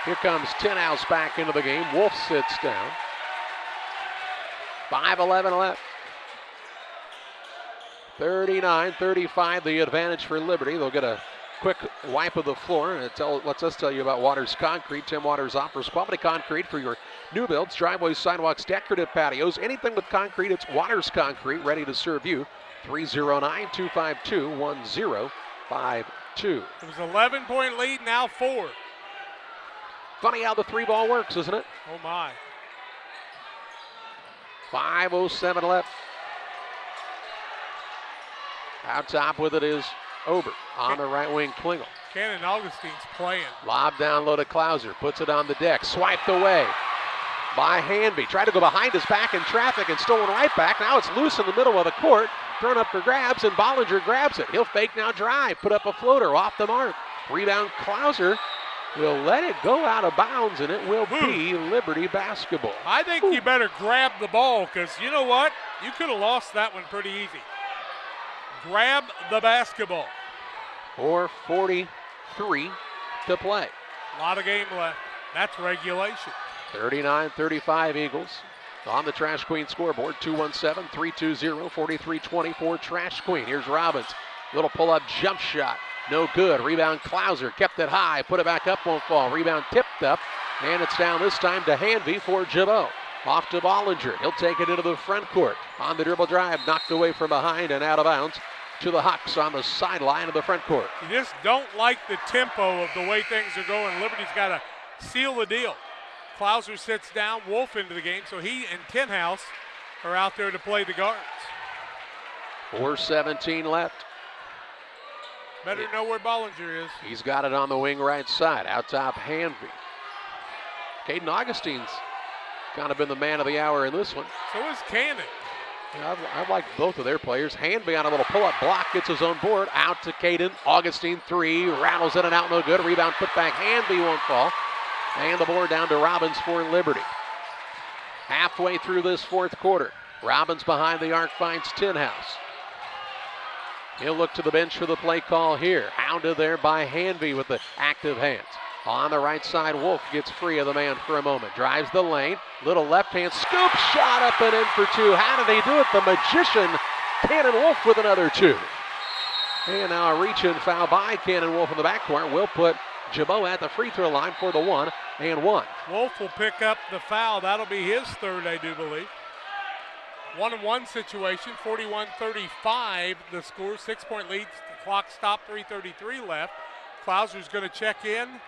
Here comes Tenhouse back into the game. Wolf sits down. 5:11 left. 39-35, the advantage for Liberty. They'll get a quick wipe of the floor, and it lets us tell you about Waters Concrete. Tim Waters offers quality concrete for your new builds, driveways, sidewalks, decorative patios, anything with concrete. It's Waters Concrete, ready to serve you. 309-252-1052. It was 11-point lead, now 4. Funny how the three ball works, isn't it? Oh my. 5:07 left. Out top with it is Obert on the right wing. Klingel. Cannon Augustine's playing. Lob down low to Klauser. Puts it on the deck. Swiped away by Hanby. Tried to go behind his back in traffic and stolen right back. Now it's loose in the middle of the court. Thrown up for grabs, and Bollinger grabs it. He'll fake now drive. Put up a floater off the mark. Rebound Klauser. Will let it go out of bounds, and it will be Liberty basketball. I think you better grab the ball, because you know what? You could have lost that one pretty easy. Grab the basketball. 4:43 to play. A lot of game left. That's regulation. 39-35 Eagles. On the Trash Queen scoreboard, 217-320-4324 Trash Queen. Here's Robbins. Little pull-up jump shot. No good. Rebound Klauser. Kept it high. Put it back up. Won't fall. Rebound tipped up. And it's down this time to Hanby for Gibault. Off to Bollinger. He'll take it into the front court. On the dribble drive. Knocked away from behind and out of bounds to the Hawks on the sideline of the front court. You just don't like the tempo of the way things are going. Liberty's got to seal the deal. Klauser sits down. Wolf into the game. So he and Tenhouse are out there to play the guards. 4:17 left. Better know where Bollinger is. He's got it on the wing right side. Out top, Hanby. Caden Augustine's kind of been the man of the hour in this one. So is Cannon. Yeah, I like both of their players. Hanby on a little pull-up block, gets his own board. Out to Caden. Augustine, three. Rattles in and out, no good. Rebound put back. Hanby won't fall. And the board down to Robbins for Liberty. Halfway through this fourth quarter. Robbins behind the arc finds Tenhouse. He'll look to the bench for the play call here. Hounded there by Hanby with the active hands. On the right side, Wolf gets free of the man for a moment. Drives the lane. Little left hand scoop shot up and in for two. How did he do it? The magician, Cannon Wolf, with another two. And now a reach-in foul by Cannon Wolf in the backcourt will put Gibault at the free throw line for the 1-and-1. Wolf will pick up the foul. That'll be his third, I do believe. 1-and-1 situation, 41-35 the score, 6-point lead, the clock stopped, 3:33 left. Klauser's going to check in.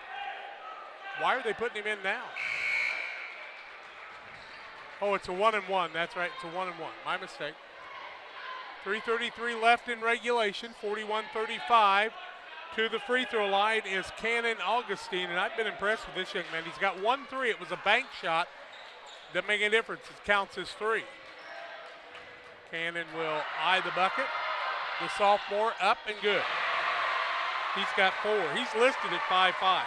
Why are they putting him in now? Oh, it's a 1-and-1, that's right, it's a 1-and-1, my mistake. 3:33 left in regulation, 41-35. To the free throw line is Cannon Augustine, and I've been impressed with this young man. He's got 1-3, it was a bank shot. Doesn't make any difference, it counts as 3. Cannon will eye the bucket. The sophomore up and good. He's got 4. He's listed at 5'5".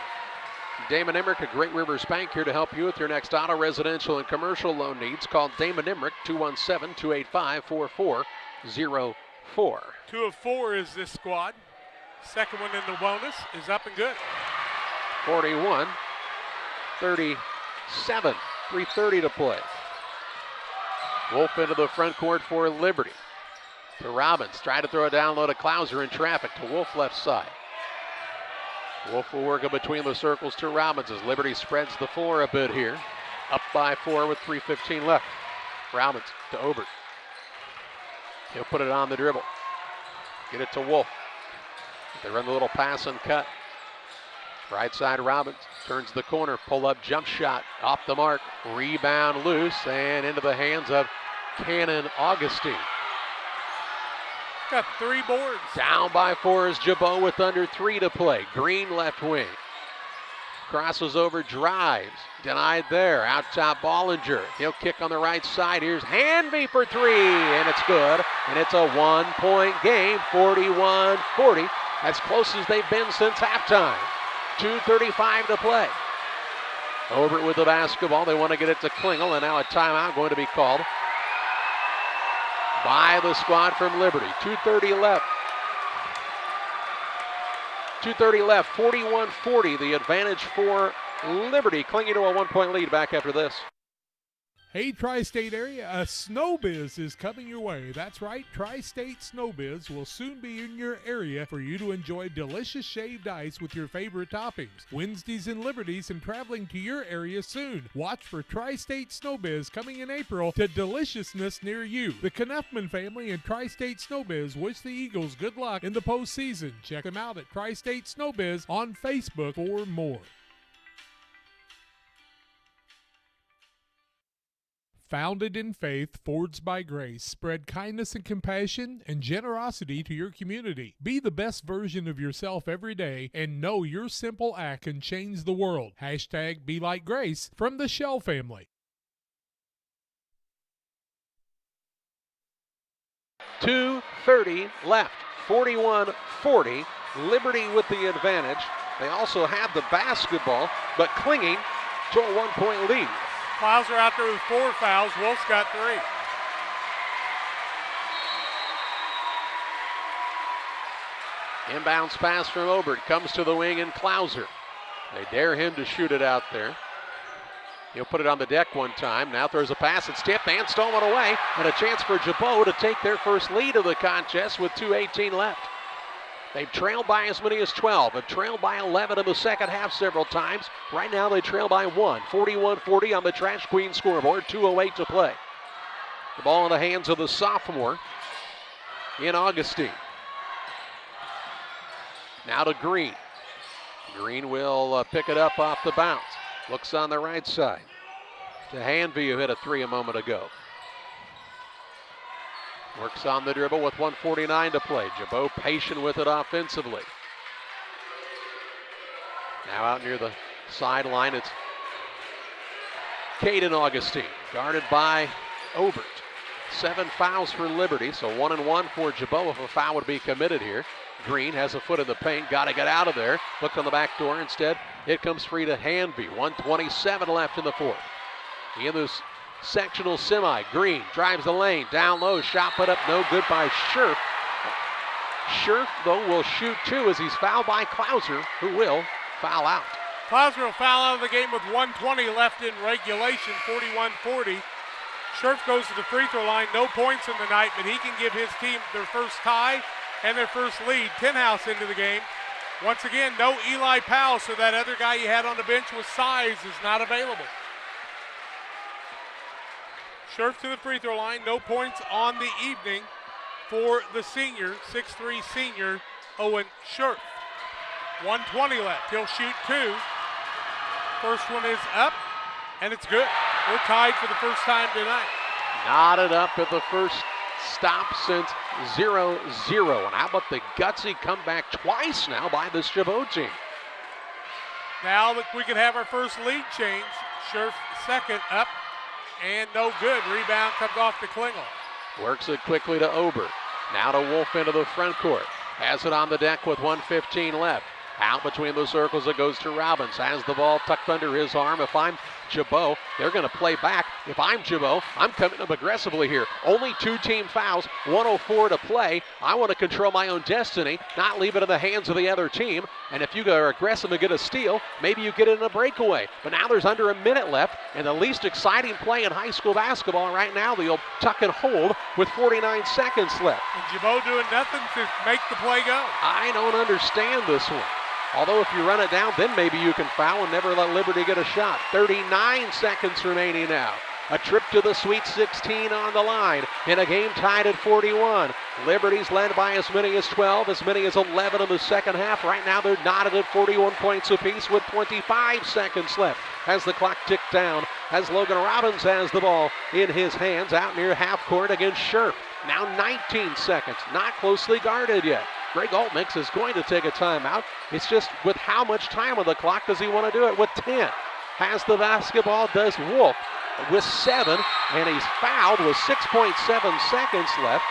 Damon Emmerich, a Great Rivers Bank, here to help you with your next auto, residential, and commercial loan needs. Call Damon Emmerich, 217-285-4404. 2 of 4 is this squad. Second one in the bonus is up and good. 41-37, 3:30 to play. Wolf into the front court for Liberty. To Robbins, try to throw it down low to Klauser in traffic to Wolf left side. Wolf will work it between the circles to Robbins as Liberty spreads the floor a bit here. Up by 4 with 3:15 left. Robbins to Obert. He'll put it on the dribble. Get it to Wolf. They run the little pass and cut. Right side Robbins turns the corner, pull up jump shot off the mark, rebound loose and into the hands of Cannon Augustine. Got 3 boards. Down by 4 is Gibault with under 3 to play. Green left wing. Crosses over, drives. Denied there. Out top, Bollinger. He'll kick on the right side. Here's Hanvey for 3, and it's good. And it's a 1-point game, 41-40. As close as they've been since halftime. 2:35 to play. Obert with the basketball. They want to get it to Klingel, and now a timeout going to be called by the squad from Liberty. 2:30 left. 2:30 left, 41-40, the advantage for Liberty, clinging to a 1-point lead back after this. Hey, Tri-State area, a Snowbiz is coming your way. That's right, Tri-State Snowbiz will soon be in your area for you to enjoy delicious shaved ice with your favorite toppings. Wednesdays and Liberties and traveling to your area soon. Watch for Tri-State Snowbiz coming in April to deliciousness near you. The Knuffman family and Tri-State Snowbiz wish the Eagles good luck in the postseason. Check them out at Tri-State Snowbiz on Facebook for more. Founded in faith, forged by grace, spread kindness and compassion and generosity to your community. Be the best version of yourself every day and know your simple act can change the world. Hashtag Be Like Grace from the Shell family. 2:30 left, 41-40. Liberty with the advantage. They also have the basketball, but clinging to a 1-point lead. Klauser out there with 4 fouls. Wolf's got 3. Inbounds pass from Obert. Comes to the wing and Klauser. They dare him to shoot it out there. He'll put it on the deck one time. Now throws a pass. It's tipped and stolen away. And a chance for Gibault to take their first lead of the contest with 2:18 left. They've trailed by as many as 12. They've trailed by 11 in the second half several times. Right now they trail by 1. 41-40 on the Trash Queen scoreboard. 2:08 to play. The ball in the hands of the sophomore in Augustine. Now to Green. Green will pick it up off the bounce. Looks on the right side to Hanvey, who hit a 3 a moment ago. Works on the dribble with 1:49 to play. Gibault patient with it offensively. Now out near the sideline, it's Caden Augustine, guarded by Obert. 7 fouls for Liberty, so 1-1 for Gibault if a foul would be committed here. Green has a foot in the paint, got to get out of there. Look on the back door instead. It comes free to Hanvey. 1:27 left in the fourth. In this sectional semi, Green drives the lane, down low, shot put up, no good by Scherf. Scherf, though, will shoot 2 as he's fouled by Klauser, who will foul out. Klauser will foul out of the game with 1:20 left in regulation, 41-40. Scherf goes to the free throw line, no points in the night, but he can give his team their first tie and their first lead. Tenhouse into the game. Once again, no Eli Powell, so that other guy you had on the bench with size is not available. Scherf to the free throw line, no points on the evening for the senior, 6'3" senior, Owen Scherf. 1:20 left, he'll shoot 2. First one is up, and it's good. We're tied for the first time tonight. Knotted up at the first stop since 0-0. And how about the gutsy comeback twice now by this Gibault team? Now that we can have our first lead change. Scherf second up, and no good. Rebound comes off to Klingel. Works it quickly to Obert. Now to Wolf into the front court. Has it on the deck with 1:15 left. Out between the circles, it goes to Robbins. Has the ball tucked under his arm. If I'm Gibault, they're going to play back. If I'm Gibault, I'm coming up aggressively here. Only 2 team fouls, 1:04 to play. I want to control my own destiny, not leave it in the hands of the other team. And if you are aggressive and get a steal, maybe you get it in a breakaway. But now there's under a minute left, and the least exciting play in high school basketball right now, they'll tuck and hold with 49 seconds left. And Gibault doing nothing to make the play go. I don't understand this one. Although if you run it down, then maybe you can foul and never let Liberty get a shot. 39 seconds remaining now. A trip to the Sweet 16 on the line in a game tied at 41. Liberty's led by as many as 12, as many as 11 in the second half. Right now they're knotted at 41 points apiece with 25 seconds left as the clock ticked down, as Logan Robbins has the ball in his hands out near half court against Scherf. Now 19 seconds, not closely guarded yet. Greg Altmix is going to take a timeout. It's just with how much time on the clock does he want to do it? With 10. Has the basketball, does Wolf with 7, and he's fouled with 6.7 seconds left.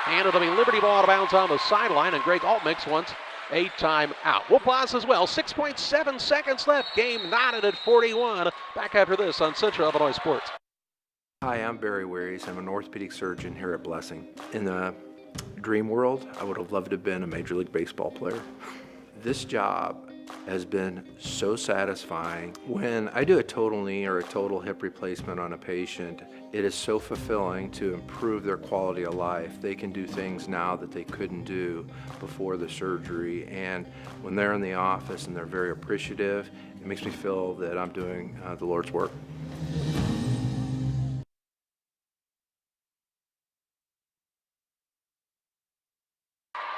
And it'll be Liberty ball out of bounds on the sideline, and Greg Altmix wants a timeout. We'll pause as well. 6.7 seconds left. Game knotted at 41. Back after this on Central Illinois Sports. Hi, I'm Barry Wearies. I'm an orthopedic surgeon here at Blessing. In the dream world, I would have loved to have been a Major League Baseball player. This job has been so satisfying. When I do a total knee or a total hip replacement on a patient, it is so fulfilling to improve their quality of life. They can do things now that they couldn't do before the surgery, and when they're in the office and they're very appreciative, it makes me feel that I'm doing the Lord's work.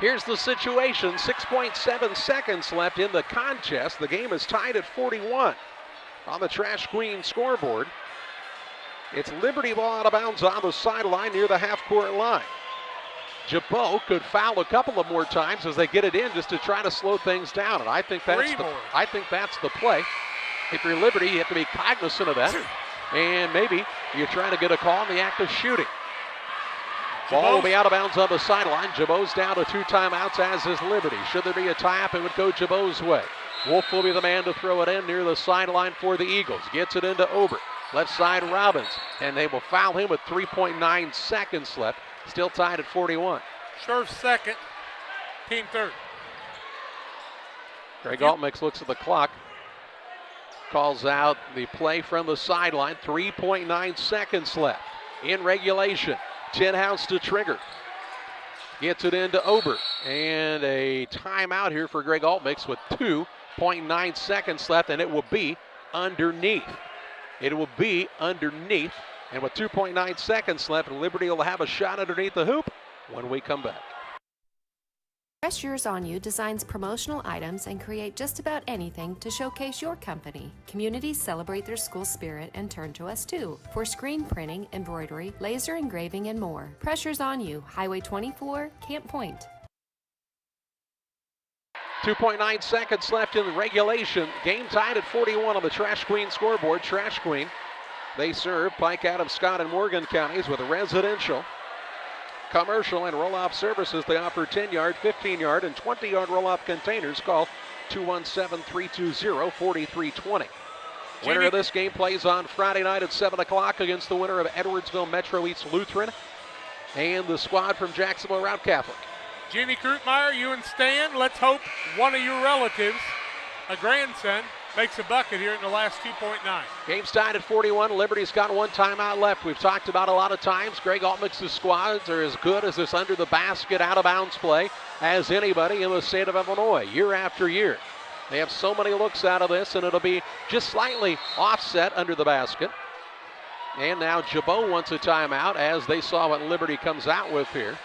Here's the situation, 6.7 seconds left in the contest. The game is tied at 41 on the Trash Queen scoreboard. It's Liberty ball out of bounds on the sideline near the half-court line. Gibault could foul a couple of more times as they get it in just to try to slow things down, and I think that's the play. If you're Liberty, you have to be cognizant of that, and maybe you're trying to get a call in the act of shooting. Ball will be out of bounds on the sideline. Gibault's down to 2 timeouts, as is Liberty. Should there be a tie-up, it would go Gibault's way. Wolf will be the man to throw it in near the sideline for the Eagles. Gets it into Ober. Left side Robbins, and they will foul him with 3.9 seconds left. Still tied at 41. Scherf's second, team third. Greg Altmix looks at the clock. Calls out the play from the sideline. 3.9 seconds left in regulation. Tinhouse to trigger. Gets it into Ober. And a timeout here for Greg Altmix with 2.9 seconds left, and it will be underneath. It will be underneath. And with 2.9 seconds left, Liberty will have a shot underneath the hoop when we come back. Fresh Yours On You designs promotional items and create just about anything to showcase your company. Communities celebrate their school spirit and turn to us too for screen printing, embroidery, laser engraving, and more. Pressure's on you. Highway 24, Camp Point. 2.9 seconds left in regulation. Game tied at 41 on the Trash Queen scoreboard. Trash Queen, they serve Pike, Adams, Scott, and Morgan counties with residential, commercial, and roll-off services. They offer 10-yard, 15-yard, and 20-yard roll-off containers. Call 217-320-4320. Winner of this game plays on Friday night at 7 o'clock against the winner of Edwardsville Metro East Lutheran and the squad from Jacksonville Route Catholic. Jimmy Krutmeyer, you and Stan, let's hope one of your relatives, a grandson, makes a bucket here in the last 2.9. Game's tied at 41. Liberty's got 1 timeout left. We've talked about a lot of times. Greg Altmix's squads are as good as this under the basket, out of bounds play as anybody in the state of Illinois, year after year. They have so many looks out of this, and it'll be just slightly offset under the basket. And now Gibault wants a timeout as they saw what Liberty comes out with here.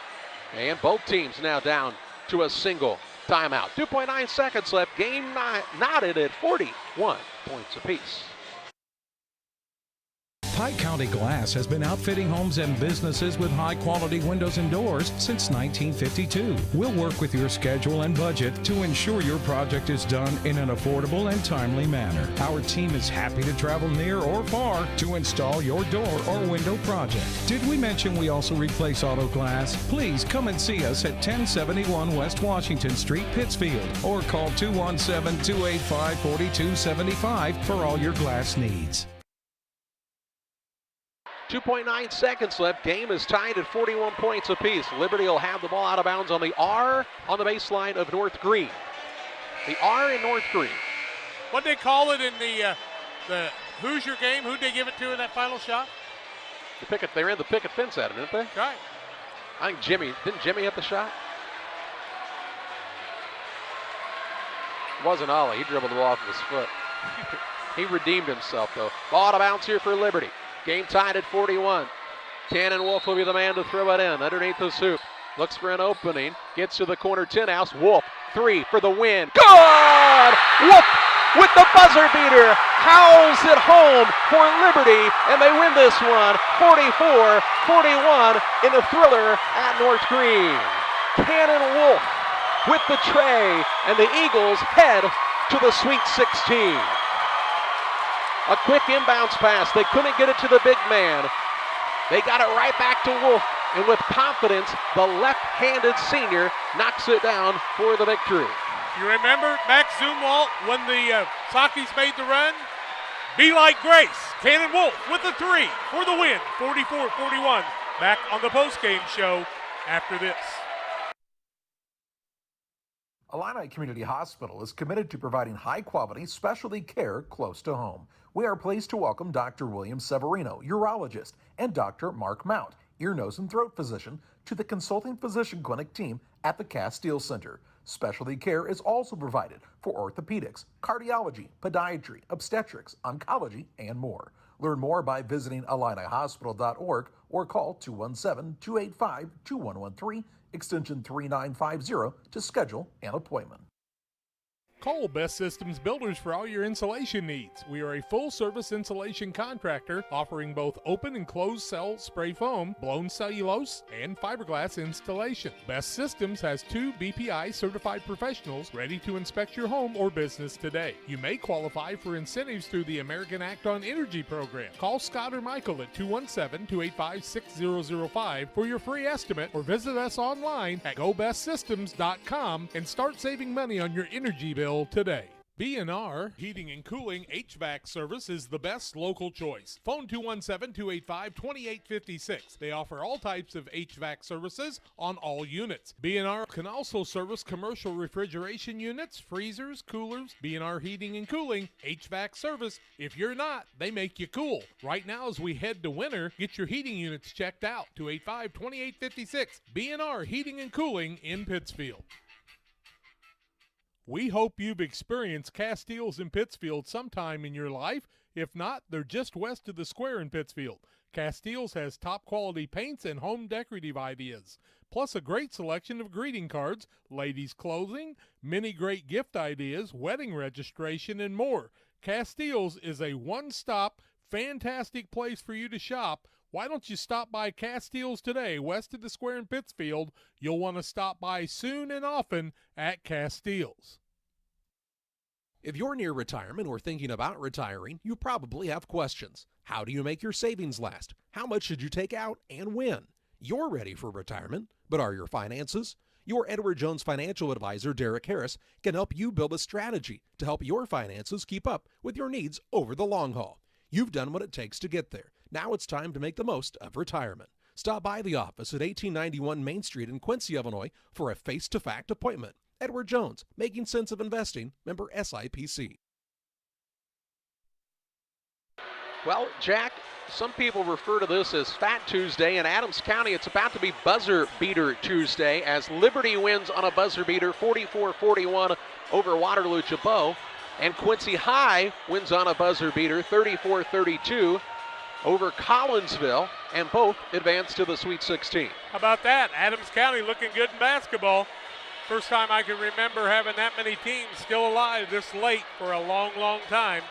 And both teams now down to a single timeout. 2.9 seconds left. Game knotted at 41 points apiece. Pike County Glass has been outfitting homes and businesses with high-quality windows and doors since 1952. We'll work with your schedule and budget to ensure your project is done in an affordable and timely manner. Our team is happy to travel near or far to install your door or window project. Did we mention we also replace auto glass? Please come and see us at 1071 West Washington Street, Pittsfield, or call 217-285-4275 for all your glass needs. 2.9 seconds left. Game is tied at 41 points apiece. Liberty will have the ball out of bounds on the R on the baseline of North Green. The R in North Green. What'd they call it in the Hoosier game? Who'd they give it to in that final shot? They ran the picket fence at it, didn't they? Right. I think didn't Jimmy hit the shot? It wasn't Ollie. He dribbled the ball off of his foot. He redeemed himself, though. Ball out of bounds here for Liberty. Game tied at 41. Cannon Wolf will be the man to throw it in underneath the hoop. Looks for an opening. Gets to the corner tin house. Wolf, 3 for the win. Good! Wolf with the buzzer beater. Howls it home for Liberty, and they win this one 44-41 in a thriller at North Green. Cannon Wolf with the tray, and the Eagles head to the Sweet 16. A quick inbounds pass. They couldn't get it to the big man. They got it right back to Wolf, and with confidence, the left-handed senior knocks it down for the victory. You remember Max Zumwalt when the Sakis made the run? Be like Grace. Cannon Wolf with the 3 for the win, 44-41. Back on the postgame show after this. Illini Community Hospital is committed to providing high-quality specialty care close to home. We are pleased to welcome Dr. William Severino, urologist, and Dr. Mark Mount, ear, nose, and throat physician, to the consulting physician clinic team at the Castile Center. Specialty care is also provided for orthopedics, cardiology, podiatry, obstetrics, oncology, and more. Learn more by visiting IlliniHospital.org or call 217-285-2113, extension 3950 to schedule an appointment. Call Best Systems Builders for all your insulation needs. We are a full-service insulation contractor offering both open and closed cell spray foam, blown cellulose, and fiberglass installation. Best Systems has 2 BPI certified professionals ready to inspect your home or business today. You may qualify for incentives through the American Act on Energy program. Call Scott or Michael at 217-285-6005 for your free estimate, or visit us online at gobestsystems.com and start saving money on your energy bill today. B&R Heating and Cooling HVAC service is the best local choice. Phone 217-285-2856. They offer all types of HVAC services on all units. B&R can also service commercial refrigeration units, freezers, coolers. B&R Heating and Cooling HVAC service. If you're not, they make you cool. Right now as we head to winter, get your heating units checked out. 285-2856. B&R Heating and Cooling in Pittsfield. We hope you've experienced Castiles in Pittsfield sometime in your life. If not, they're just west of the square in Pittsfield. Castiles has top quality paints and home decorative ideas, plus a great selection of greeting cards, ladies' clothing, many great gift ideas, wedding registration, and more. Castiles is a one-stop, fantastic place for you to shop. Why don't you stop by Castiles today, west of the square in Pittsfield? You'll want to stop by soon and often at Castiles. If you're near retirement or thinking about retiring, you probably have questions. How do you make your savings last? How much should you take out and when? You're ready for retirement, but are your finances? Your Edward Jones financial advisor, Derek Harris, can help you build a strategy to help your finances keep up with your needs over the long haul. You've done what it takes to get there. Now it's time to make the most of retirement. Stop by the office at 1891 Main Street in Quincy, Illinois for a face-to-fact appointment. Edward Jones, Making Sense of Investing, member SIPC. Well, Jack, some people refer to this as Fat Tuesday. In Adams County, it's about to be Buzzer Beater Tuesday as Liberty wins on a buzzer beater 44-41 over Waterloo Gibault. And Quincy High wins on a buzzer beater 34-32 over Collinsville, and both advance to the Sweet 16. How about that? Adams County looking good in basketball. First time I can remember having that many teams still alive this late for a long, long time.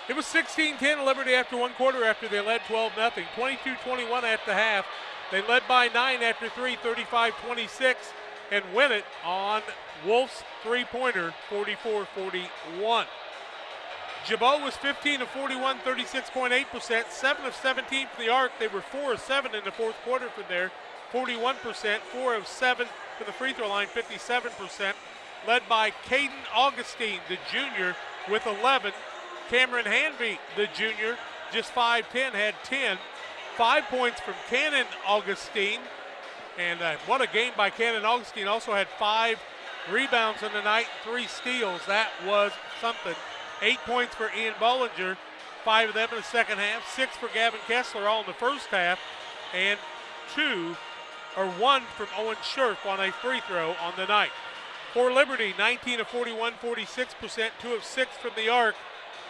It was 16-10 Liberty after one quarter after they led 12-0. 22-21 at the half. They led by 9 after 3, 35-26, and win it on Wolf's three-pointer, 44-41. Gibault was 15 of 41, 36.8%, 7 of 17 for the arc. They were 4 of 7 in the fourth quarter for their 41%, 4 of 7 for the free throw line, 57%. Led by Caden Augustine, the junior, with 11. Cameron Hanby, the junior, just 5'10", had 10. 5 points from Cannon Augustine. And what a game by Cannon Augustine. Also had 5 rebounds in the night, 3 steals. That was something. 8 points for Ian Bollinger, 5 of them in the second half, 6 for Gavin Kessler all in the first half, and 1 from Owen Scherf on a free throw on the night. For Liberty, 19 of 41, 46%, 2 of 6 from the arc.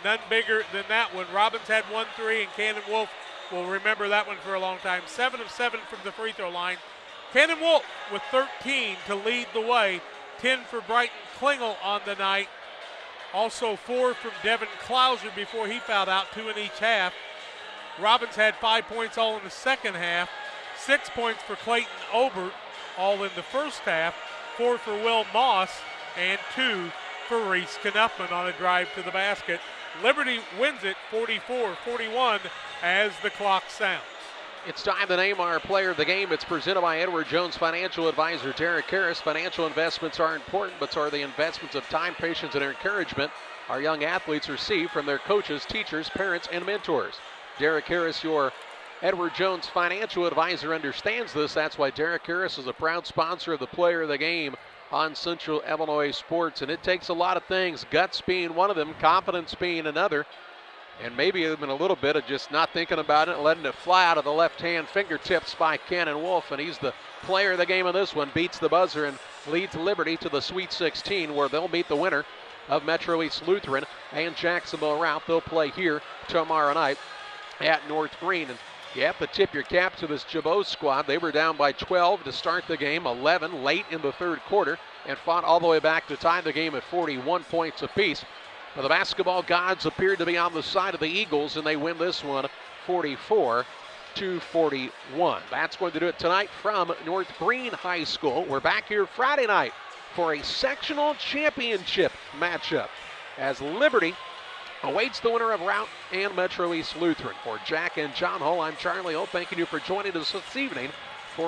None bigger than that one. Robbins had 1 3, and Cannon Wolf will remember that one for a long time. 7 of 7 from the free throw line. Cannon Wolf with 13 to lead the way. 10 for Brighton Klingel on the night. Also 4 from Devin Klauser before he fouled out, 2 in each half. Robbins had 5 points all in the second half. 6 points for Clayton Obert all in the first half. 4 for Will Moss and 2 for Reese Knuffman on a drive to the basket. Liberty wins it 44-41 as the clock sounds. It's time to name our player of the game. It's presented by Edward Jones Financial Advisor Derek Harris. Financial investments are important, but so are the investments of time, patience, and encouragement our young athletes receive from their coaches, teachers, parents, and mentors. Derek Harris, your Edward Jones Financial Advisor, understands this. That's why Derek Harris is a proud sponsor of the player of the game on Central Illinois Sports. And it takes a lot of things, guts being one of them, confidence being another. And maybe even a little bit of just not thinking about it and letting it fly out of the left-hand fingertips by Cannon Wolf. And he's the player of the game in this one. Beats the buzzer and leads Liberty to the Sweet 16, where they'll meet the winner of Metro East Lutheran and Jacksonville Rout. They'll play here tomorrow night at North Green. And you have to tip your cap to this Gibault squad. They were down by 12 to start the game, 11 late in the third quarter, and fought all the way back to tie the game at 41 points apiece. But the basketball gods appeared to be on the side of the Eagles, and they win this one 44-41. That's going to do it tonight from North Green High School. We're back here Friday night for a sectional championship matchup as Liberty awaits the winner of Rout and Metro East Lutheran. For Jack and John Hull, I'm Charlie O, thanking you for joining us this evening